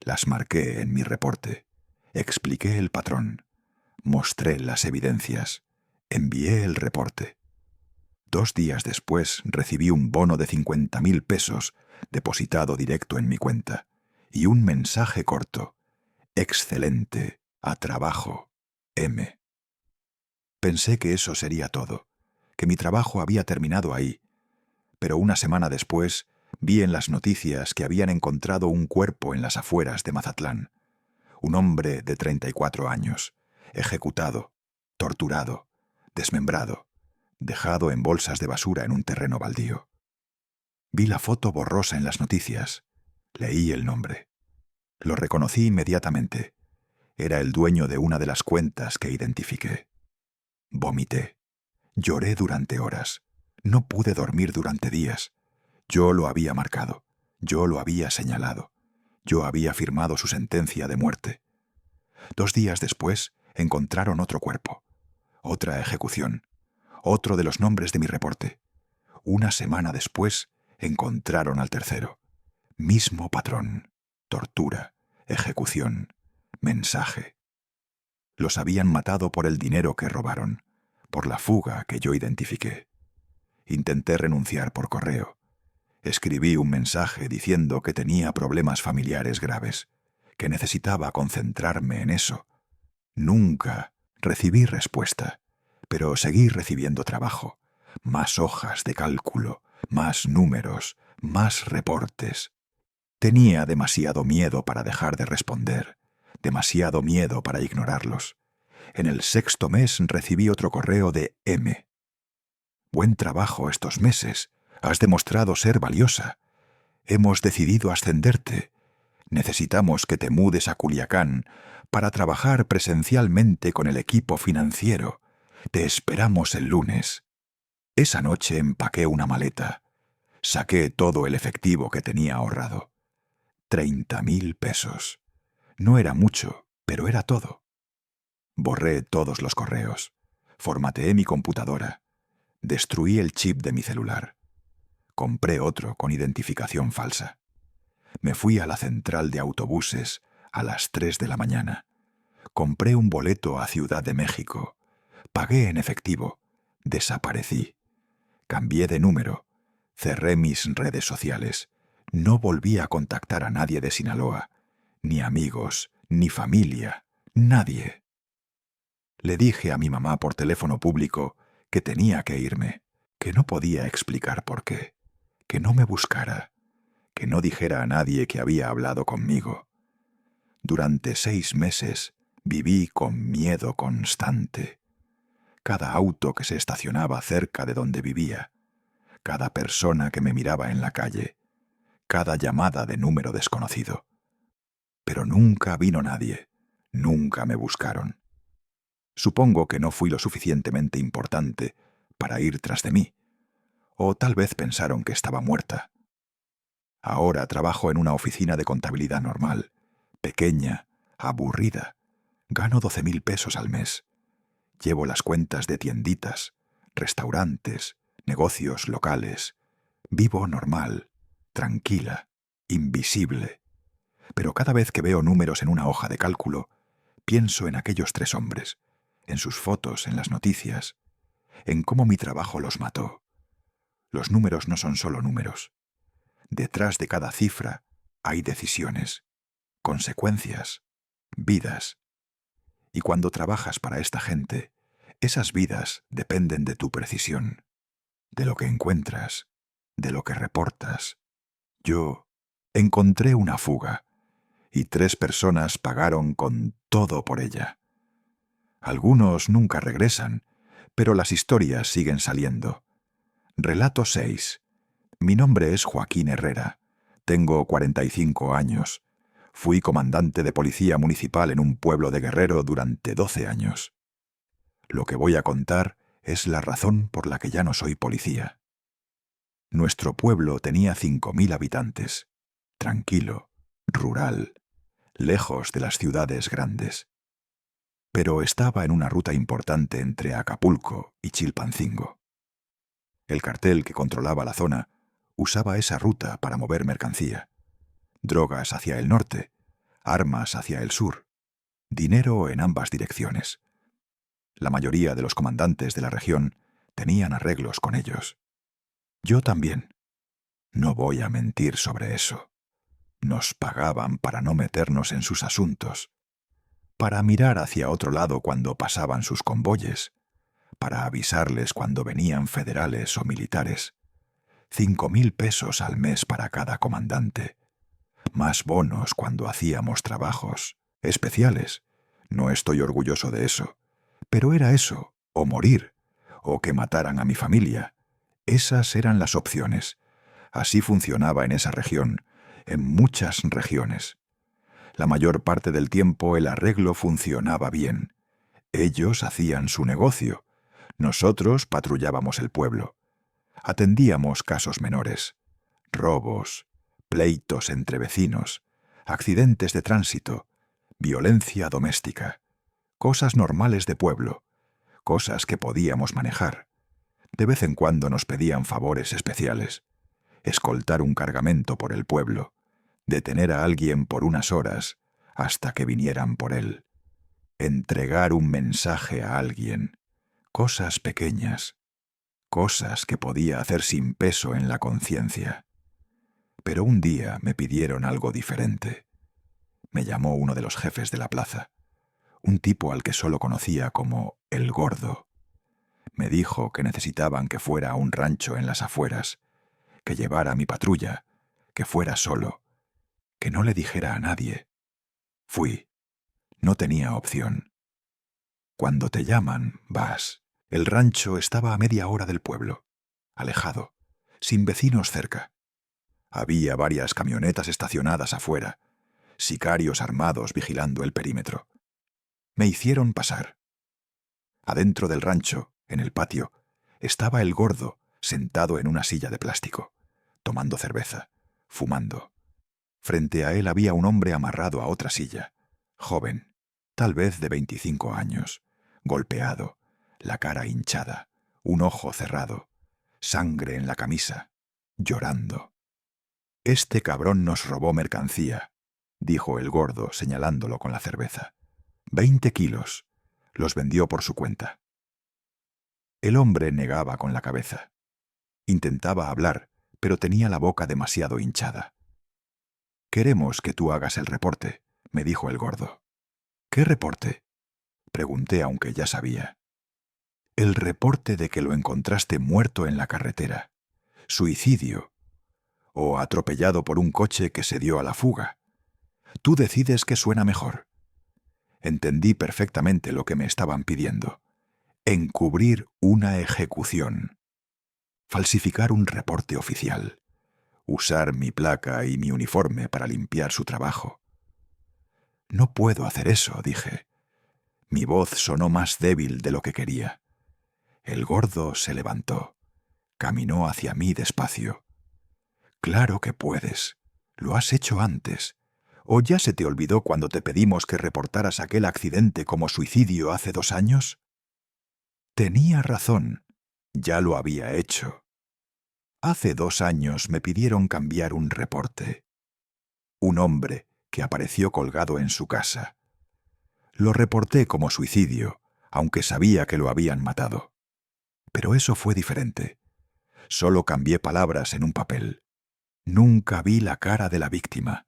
Las marqué en mi reporte. Expliqué el patrón. Mostré las evidencias. Envié el reporte. 2 días después recibí un bono de 50,000 pesos depositado directo en mi cuenta y un mensaje corto. Excelente, a trabajo, M. Pensé que eso sería todo, que mi trabajo había terminado ahí, pero una semana después vi en las noticias que habían encontrado un cuerpo en las afueras de Mazatlán. Un hombre de 34 años, ejecutado, torturado, desmembrado, dejado en bolsas de basura en un terreno baldío. Vi la foto borrosa en las noticias. Leí el nombre. Lo reconocí inmediatamente. Era el dueño de una de las cuentas que identifiqué. Vomité. Lloré durante horas. No pude dormir durante días. Yo lo había marcado. Yo lo había señalado. Yo había firmado su sentencia de muerte. 2 días después encontraron otro cuerpo. Otra ejecución. Otro de los nombres de mi reporte. Una semana después encontraron al tercero. Mismo patrón. Tortura. Ejecución. Mensaje. Los habían matado por el dinero que robaron, por la fuga que yo identifiqué. Intenté renunciar por correo. Escribí un mensaje diciendo que tenía problemas familiares graves, que necesitaba concentrarme en eso. Nunca recibí respuesta, pero seguí recibiendo trabajo, más hojas de cálculo, más números, más reportes. Tenía demasiado miedo para dejar de responder, demasiado miedo para ignorarlos. En el 6.º mes recibí otro correo de M. Buen trabajo estos meses. Has demostrado ser valiosa. Hemos decidido ascenderte. Necesitamos que te mudes a Culiacán para trabajar presencialmente con el equipo financiero. Te esperamos el lunes. Esa noche empaqué una maleta. Saqué todo el efectivo que tenía ahorrado. 30.000 pesos. No era mucho, pero era todo. Borré todos los correos. Formateé mi computadora. Destruí el chip de mi celular. Compré otro con identificación falsa. Me fui a la central de autobuses a las 3 de la mañana. Compré un boleto a Ciudad de México. Pagué en efectivo. Desaparecí. Cambié de número. Cerré mis redes sociales. No volví a contactar a nadie de Sinaloa. Ni amigos, ni familia. Nadie. Le dije a mi mamá por teléfono público que tenía que irme, que no podía explicar por qué, que no me buscara, que no dijera a nadie que había hablado conmigo. Durante 6 meses viví con miedo constante. Cada auto que se estacionaba cerca de donde vivía, cada persona que me miraba en la calle, cada llamada de número desconocido. Pero nunca vino nadie, nunca me buscaron. Supongo que no fui lo suficientemente importante para ir tras de mí, o tal vez pensaron que estaba muerta. Ahora trabajo en una oficina de contabilidad normal, pequeña, aburrida. Gano 12.000 pesos al mes. Llevo las cuentas de tienditas, restaurantes, negocios locales. Vivo normal, tranquila, invisible. Pero cada vez que veo números en una hoja de cálculo, pienso en aquellos 3 hombres, en sus fotos, en las noticias, en cómo mi trabajo los mató. Los números no son solo números. Detrás de cada cifra hay decisiones, consecuencias, vidas. Y cuando trabajas para esta gente, esas vidas dependen de tu precisión, de lo que encuentras, de lo que reportas. Yo encontré una fuga y 3 personas pagaron con todo por ella. Algunos nunca regresan, pero las historias siguen saliendo. Relato 6. Mi nombre es Joaquín Herrera. Tengo 45 años. Fui comandante de policía municipal en un pueblo de Guerrero durante 12 años. Lo que voy a contar es la razón por la que ya no soy policía. Nuestro pueblo tenía 5.000 habitantes. Tranquilo, rural, lejos de las ciudades grandes. Pero estaba en una ruta importante entre Acapulco y Chilpancingo. El cartel que controlaba la zona usaba esa ruta para mover mercancía. Drogas hacia el norte, armas hacia el sur, dinero en ambas direcciones. La mayoría de los comandantes de la región tenían arreglos con ellos. Yo también. No voy a mentir sobre eso. Nos pagaban para no meternos en sus asuntos. para mirar hacia otro lado cuando pasaban sus convoyes, para avisarles cuando venían federales o militares. 5.000 pesos al mes para cada comandante. Más bonos cuando hacíamos trabajos especiales. No estoy orgulloso de eso. Pero era eso, o morir, o que mataran a mi familia. Esas eran las opciones. Así funcionaba en esa región, en muchas regiones. La mayor parte del tiempo el arreglo funcionaba bien. Ellos hacían su negocio. Nosotros patrullábamos el pueblo. Atendíamos casos menores. Robos, pleitos entre vecinos, accidentes de tránsito, violencia doméstica. Cosas normales de pueblo. Cosas que podíamos manejar. De vez en cuando nos pedían favores especiales. Escoltar un cargamento por el pueblo. Detener a alguien por unas horas hasta que vinieran por él. Entregar un mensaje a alguien. Cosas pequeñas. Cosas que podía hacer sin peso en la conciencia. Pero un día me pidieron algo diferente. Me llamó uno de los jefes de la plaza. Un tipo al que solo conocía como el Gordo. Me dijo que necesitaban que fuera a un rancho en las afueras, que llevara mi patrulla, que fuera solo, que no le dijera a nadie. Fui. No tenía opción. Cuando te llaman, vas. El rancho estaba a media hora del pueblo, alejado, sin vecinos cerca. Había varias camionetas estacionadas afuera, sicarios armados vigilando el perímetro. Me hicieron pasar. Adentro del rancho, en el patio, estaba el Gordo, sentado en una silla de plástico, tomando cerveza, fumando. Frente a él había un hombre amarrado a otra silla, joven, tal vez de 25 años, golpeado, la cara hinchada, un ojo cerrado, sangre en la camisa, llorando. «Este cabrón nos robó mercancía», dijo el Gordo señalándolo con la cerveza. 20 kilos. Los vendió por su cuenta. El hombre negaba con la cabeza. Intentaba hablar, pero tenía la boca demasiado hinchada. «Queremos que tú hagas el reporte», me dijo el Gordo. «¿Qué reporte?», pregunté aunque ya sabía. «El reporte de que lo encontraste muerto en la carretera. Suicidio. O atropellado por un coche que se dio a la fuga. Tú decides qué suena mejor». Entendí perfectamente lo que me estaban pidiendo. Encubrir una ejecución. Falsificar un reporte oficial. Usar mi placa y mi uniforme para limpiar su trabajo. «No puedo hacer eso», dije. Mi voz sonó más débil de lo que quería. El Gordo se levantó. Caminó hacia mí despacio. «Claro que puedes. Lo has hecho antes. ¿O ya se te olvidó cuando te pedimos que reportaras aquel accidente como suicidio hace 2 años? Tenía razón. Ya lo había hecho. Hace 2 años me pidieron cambiar un reporte. Un hombre que apareció colgado en su casa. Lo reporté como suicidio, aunque sabía que lo habían matado. Pero eso fue diferente. Solo cambié palabras en un papel. Nunca vi la cara de la víctima.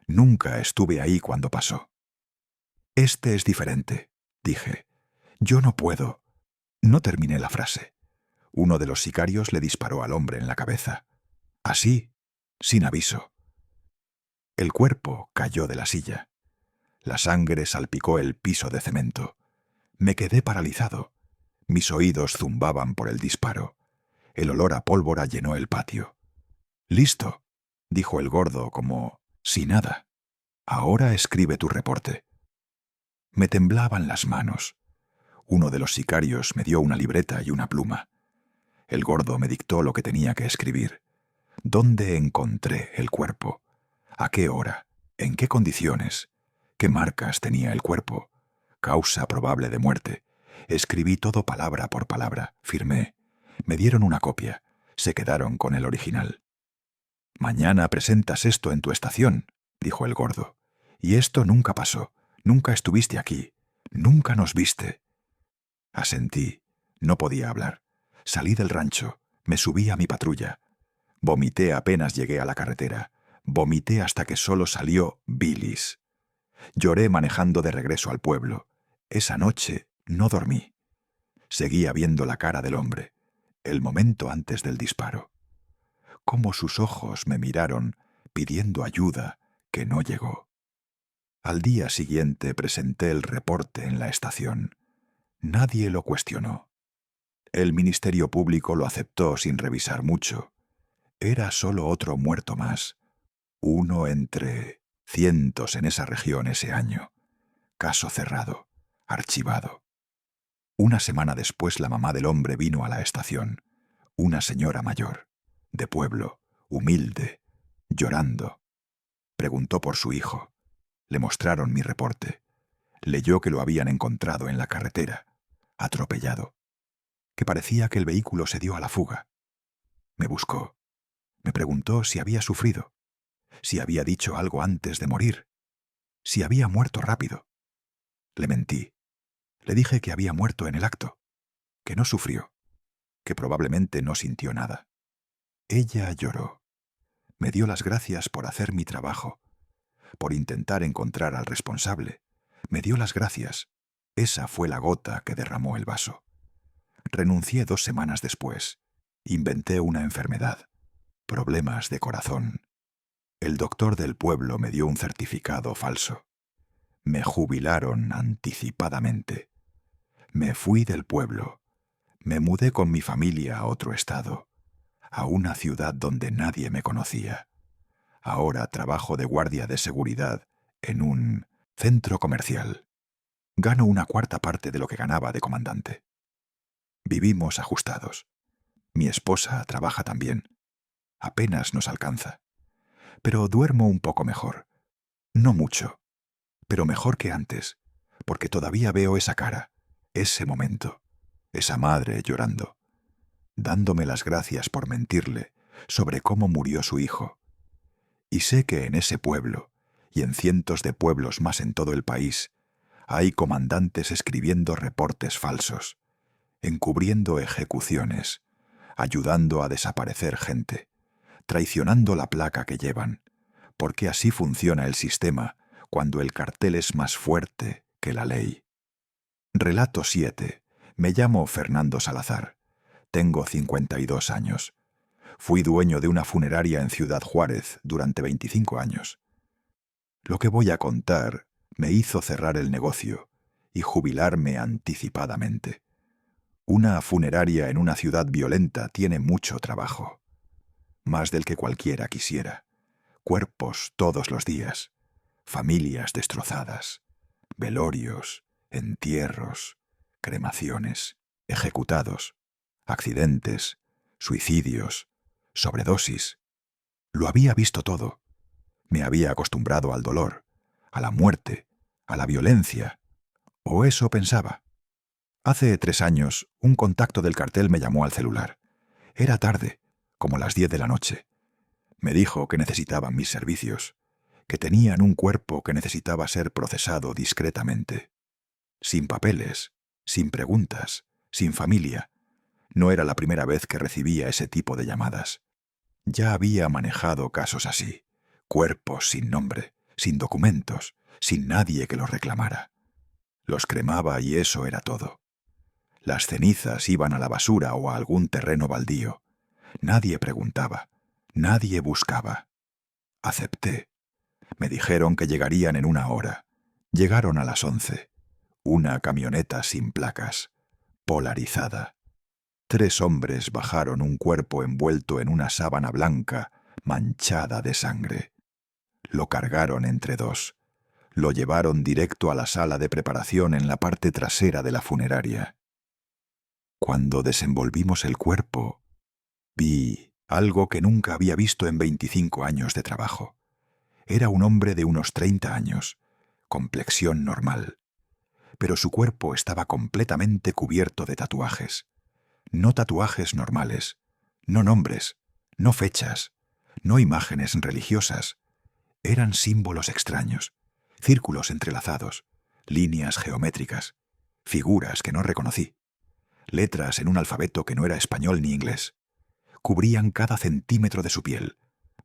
Nunca estuve ahí cuando pasó. «Este es diferente», dije. «Yo no puedo». No terminé la frase. Uno de los sicarios le disparó al hombre en la cabeza. Así, sin aviso. El cuerpo cayó de la silla. La sangre salpicó el piso de cemento. Me quedé paralizado. Mis oídos zumbaban por el disparo. El olor a pólvora llenó el patio. «Listo», dijo el Gordo como si nada. «Ahora escribe tu reporte». Me temblaban las manos. Uno de los sicarios me dio una libreta y una pluma. El Gordo me dictó lo que tenía que escribir. ¿Dónde encontré el cuerpo? ¿A qué hora? ¿En qué condiciones? ¿Qué marcas tenía el cuerpo? Causa probable de muerte. Escribí todo palabra por palabra. Firmé. Me dieron una copia. Se quedaron con el original. «Mañana presentas esto en tu estación», dijo el Gordo. «Y esto nunca pasó. Nunca estuviste aquí. Nunca nos viste». Asentí. No podía hablar. Salí del rancho. Me subí a mi patrulla. Vomité apenas llegué a la carretera. Vomité hasta que solo salió bilis. Lloré manejando de regreso al pueblo. Esa noche no dormí. Seguía viendo la cara del hombre, el momento antes del disparo. Cómo sus ojos me miraron pidiendo ayuda que no llegó. Al día siguiente presenté el reporte en la estación. Nadie lo cuestionó. El Ministerio Público lo aceptó sin revisar mucho. Era solo otro muerto más, uno entre cientos en esa región ese año. Caso cerrado, archivado. Una semana después la mamá del hombre vino a la estación, una señora mayor, de pueblo, humilde, llorando. Preguntó por su hijo. Le mostraron mi reporte. Leyó que lo habían encontrado en la carretera, atropellado, que parecía que el vehículo se dio a la fuga. Me buscó. Me preguntó si había sufrido, si había dicho algo antes de morir, si había muerto rápido. Le mentí. Le dije que había muerto en el acto, que no sufrió, que probablemente no sintió nada. Ella lloró. Me dio las gracias por hacer mi trabajo, por intentar encontrar al responsable. Me dio las gracias. Esa fue la gota que derramó el vaso. Renuncié 2 semanas después. Inventé una enfermedad. Problemas de corazón. El doctor del pueblo me dio un certificado falso. Me jubilaron anticipadamente. Me fui del pueblo. Me mudé con mi familia a otro estado, a una ciudad donde nadie me conocía. Ahora trabajo de guardia de seguridad en un centro comercial. Gano una cuarta parte de lo que ganaba de comandante. Vivimos ajustados. Mi esposa trabaja también. Apenas nos alcanza. Pero duermo un poco mejor. No mucho, pero mejor que antes, porque todavía veo esa cara, ese momento, esa madre llorando, dándome las gracias por mentirle sobre cómo murió su hijo. Y sé que en ese pueblo, y en cientos de pueblos más en todo el país, hay comandantes escribiendo reportes falsos, encubriendo ejecuciones, ayudando a desaparecer gente, traicionando la placa que llevan, porque así funciona el sistema cuando el cartel es más fuerte que la ley. Relato 7. Me llamo Fernando Salazar. Tengo 52 años. Fui dueño de una funeraria en Ciudad Juárez durante 25 años. Lo que voy a contar me hizo cerrar el negocio y jubilarme anticipadamente. Una funeraria en una ciudad violenta tiene mucho trabajo, más del que cualquiera quisiera. Cuerpos todos los días, familias destrozadas, velorios, entierros, cremaciones, ejecutados, accidentes, suicidios, sobredosis. Lo había visto todo. Me había acostumbrado al dolor, a la muerte, a la violencia. O eso pensaba. Hace 3 años, un contacto del cartel me llamó al celular. Era tarde, como las 10 de la noche. Me dijo que necesitaban mis servicios, que tenían un cuerpo que necesitaba ser procesado discretamente. Sin papeles, sin preguntas, sin familia. No era la primera vez que recibía ese tipo de llamadas. Ya había manejado casos así, cuerpos sin nombre, sin documentos, sin nadie que los reclamara. Los cremaba y eso era todo. Las cenizas iban a la basura o a algún terreno baldío. Nadie preguntaba, nadie buscaba. Acepté. Me dijeron que llegarían en 1 hora. Llegaron a las 11. Una camioneta sin placas, polarizada. 3 hombres bajaron un cuerpo envuelto en una sábana blanca, manchada de sangre. Lo cargaron entre 2. Lo llevaron directo a la sala de preparación en la parte trasera de la funeraria. Cuando desenvolvimos el cuerpo, vi algo que nunca había visto en 25 años de trabajo. Era un hombre de unos 30 años, complexión normal, pero su cuerpo estaba completamente cubierto de tatuajes. No tatuajes normales, no nombres, no fechas, no imágenes religiosas. Eran símbolos extraños, círculos entrelazados, líneas geométricas, figuras que no reconocí, letras en un alfabeto que no era español ni inglés. Cubrían cada centímetro de su piel,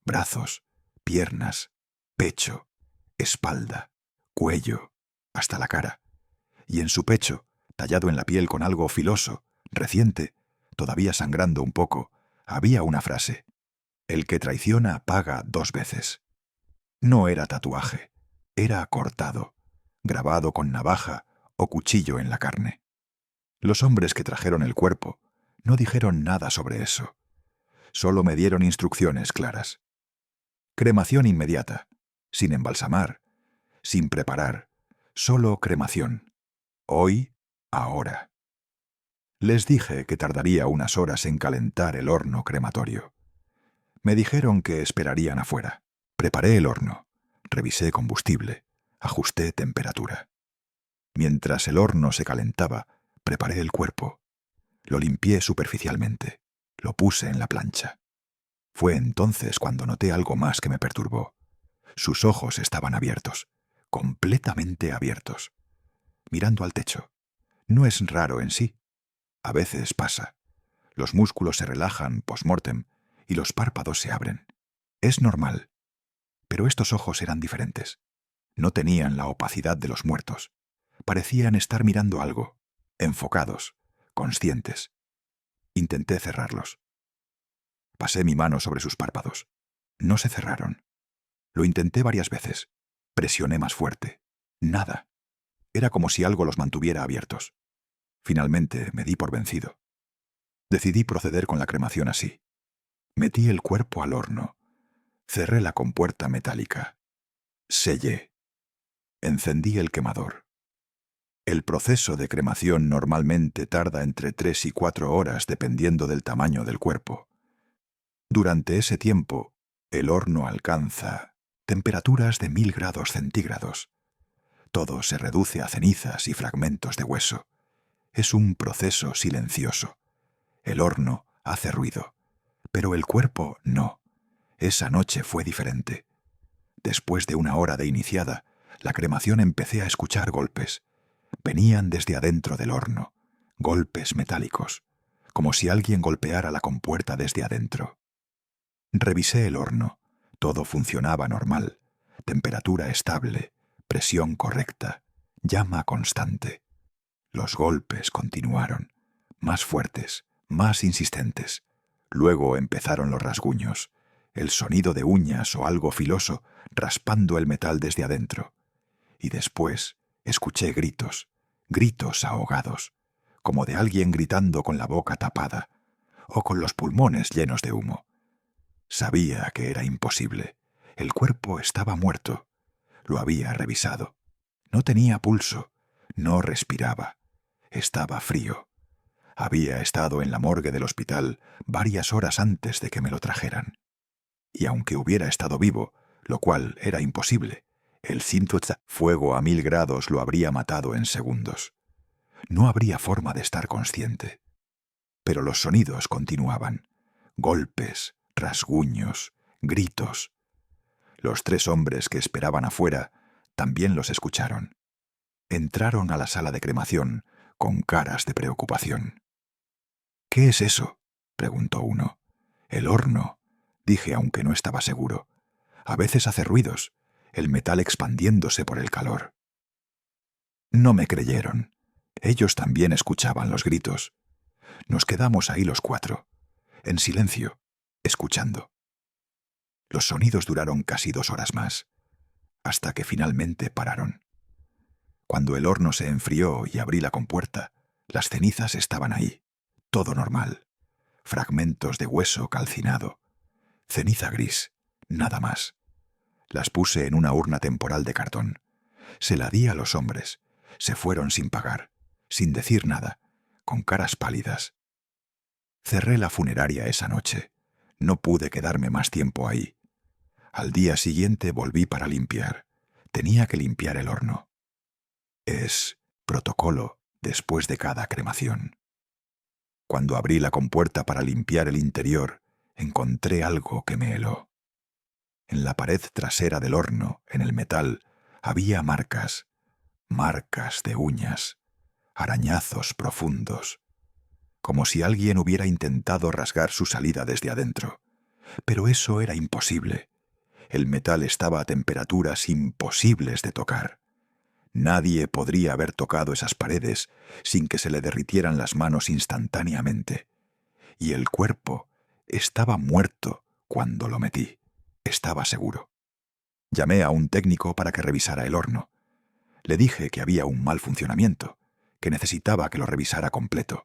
brazos, piernas, pecho, espalda, cuello, hasta la cara, y en su pecho, tallado en la piel con algo filoso, reciente, todavía sangrando un poco, había una frase: «El que traiciona paga 2 veces». No era tatuaje, era cortado, grabado con navaja o cuchillo en la carne. Los hombres que trajeron el cuerpo no dijeron nada sobre eso. Solo me dieron instrucciones claras. Cremación inmediata, sin embalsamar, sin preparar, solo cremación. Hoy, ahora. Les dije que tardaría unas horas en calentar el horno crematorio. Me dijeron que esperarían afuera. Preparé el horno, revisé combustible, ajusté temperatura. Mientras el horno se calentaba, preparé el cuerpo. Lo limpié superficialmente, lo puse en la plancha. Fue entonces cuando noté algo más que me perturbó. Sus ojos estaban abiertos, completamente abiertos, mirando al techo. No es raro en sí. A veces pasa. Los músculos se relajan post-mortem y los párpados se abren. Es normal. Pero estos ojos eran diferentes. No tenían la opacidad de los muertos. Parecían estar mirando algo, enfocados, conscientes. Intenté cerrarlos. Pasé mi mano sobre sus párpados. No se cerraron. Lo intenté varias veces. Presioné más fuerte. Nada. Era como si algo los mantuviera abiertos. Finalmente me di por vencido. Decidí proceder con la cremación así. Metí el cuerpo al horno. Cerré la compuerta metálica. Sellé. Encendí el quemador. El proceso de cremación normalmente tarda entre 3 y 4 horas dependiendo del tamaño del cuerpo. Durante ese tiempo, el horno alcanza temperaturas de 1000 grados centígrados. Todo se reduce a cenizas y fragmentos de hueso. Es un proceso silencioso. El horno hace ruido, pero el cuerpo no. Esa noche fue diferente. Después de 1 hora de iniciada, la cremación empecé a escuchar golpes. Venían desde adentro del horno, golpes metálicos, como si alguien golpeara la compuerta desde adentro. Revisé el horno. Todo funcionaba normal. Temperatura estable, presión correcta, llama constante. Los golpes continuaron, más fuertes, más insistentes. Luego empezaron los rasguños, el sonido de uñas o algo filoso raspando el metal desde adentro. Y después escuché gritos, gritos ahogados, como de alguien gritando con la boca tapada o con los pulmones llenos de humo. Sabía que era imposible. El cuerpo estaba muerto. Lo había revisado. No tenía pulso, no respiraba. Estaba frío. Había estado en la morgue del hospital varias horas antes de que me lo trajeran. Y aunque hubiera estado vivo, lo cual era imposible, el fuego a 1000 grados lo habría matado en segundos. No habría forma de estar consciente. Pero los sonidos continuaban. Golpes, rasguños, gritos. Los 3 hombres que esperaban afuera también los escucharon. Entraron a la sala de cremación con caras de preocupación. «¿Qué es eso?», preguntó uno. «El horno», dije aunque no estaba seguro. «A veces hace ruidos, el metal expandiéndose por el calor». No me creyeron. Ellos también escuchaban los gritos. Nos quedamos ahí los 4, en silencio, escuchando. Los sonidos duraron casi 2 horas más, hasta que finalmente pararon. Cuando el horno se enfrió y abrí la compuerta, las cenizas estaban ahí, todo normal. Fragmentos de hueso calcinado, ceniza gris, nada más. Las puse en una urna temporal de cartón. Se la di a los hombres. Se fueron sin pagar, sin decir nada, con caras pálidas. Cerré la funeraria esa noche. No pude quedarme más tiempo ahí. Al día siguiente volví para limpiar. Tenía que limpiar el horno. Es protocolo después de cada cremación. Cuando abrí la compuerta para limpiar el interior, encontré algo que me heló. En la pared trasera del horno, en el metal, había marcas de uñas, arañazos profundos, como si alguien hubiera intentado rasgar su salida desde adentro. Pero eso era imposible. El metal estaba a temperaturas imposibles de tocar. Nadie podría haber tocado esas paredes sin que se le derritieran las manos instantáneamente. Y el cuerpo estaba muerto cuando lo metí. Estaba seguro. Llamé a un técnico para que revisara el horno. Le dije que había un mal funcionamiento, que necesitaba que lo revisara completo.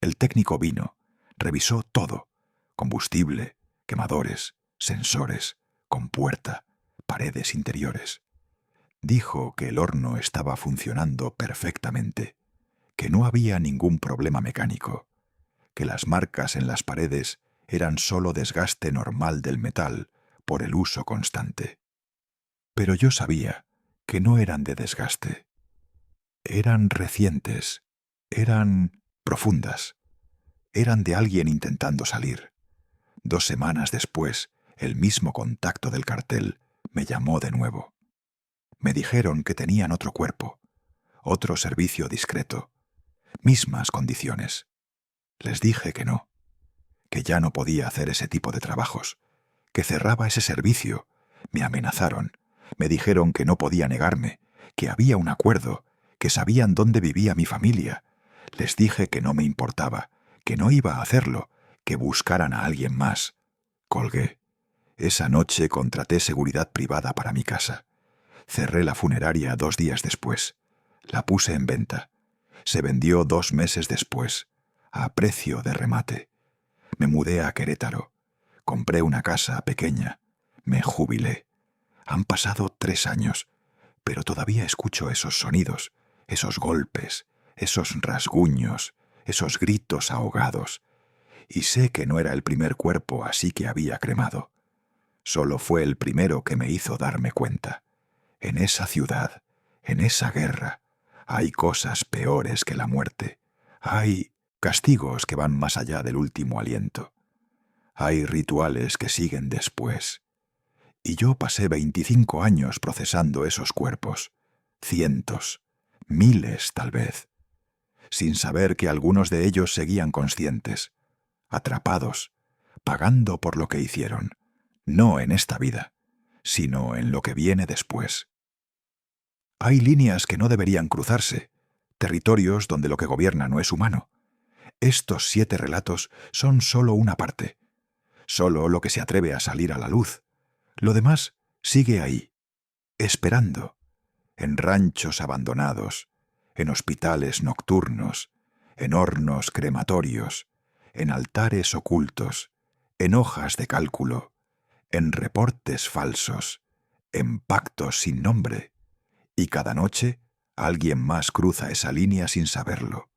El técnico vino, revisó todo: combustible, quemadores, sensores, compuerta, paredes interiores. Dijo que el horno estaba funcionando perfectamente, que no había ningún problema mecánico, que las marcas en las paredes eran solo desgaste normal del metal por el uso constante. Pero yo sabía que no eran de desgaste. Eran recientes, eran profundas, eran de alguien intentando salir. 2 semanas después, el mismo contacto del cartel me llamó de nuevo. Me dijeron que tenían otro cuerpo, otro servicio discreto, mismas condiciones. Les dije que no, que ya no podía hacer ese tipo de trabajos, que cerraba ese servicio. Me amenazaron, me dijeron que no podía negarme, que había un acuerdo, que sabían dónde vivía mi familia. Les dije que no me importaba, que no iba a hacerlo, que buscaran a alguien más. Colgué. Esa noche contraté seguridad privada para mi casa. Cerré la funeraria 2 días después. La puse en venta. Se vendió 2 meses después, a precio de remate. Me mudé a Querétaro. Compré una casa pequeña. Me jubilé. Han pasado 3 años, pero todavía escucho esos sonidos, esos golpes, esos rasguños, esos gritos ahogados. Y sé que no era el primer cuerpo así que había cremado. Solo fue el primero que me hizo darme cuenta. En esa ciudad, en esa guerra, hay cosas peores que la muerte. Hay castigos que van más allá del último aliento. Hay rituales que siguen después. Y yo pasé 25 años procesando esos cuerpos. Cientos, miles tal vez. Sin saber que algunos de ellos seguían conscientes, atrapados, pagando por lo que hicieron, no en esta vida, sino en lo que viene después. Hay líneas que no deberían cruzarse, territorios donde lo que gobierna no es humano. Estos 7 relatos son solo una parte, solo lo que se atreve a salir a la luz. Lo demás sigue ahí, esperando, en ranchos abandonados, en hospitales nocturnos, en hornos crematorios, en altares ocultos, en hojas de cálculo, en reportes falsos, en pactos sin nombre. Y cada noche alguien más cruza esa línea sin saberlo.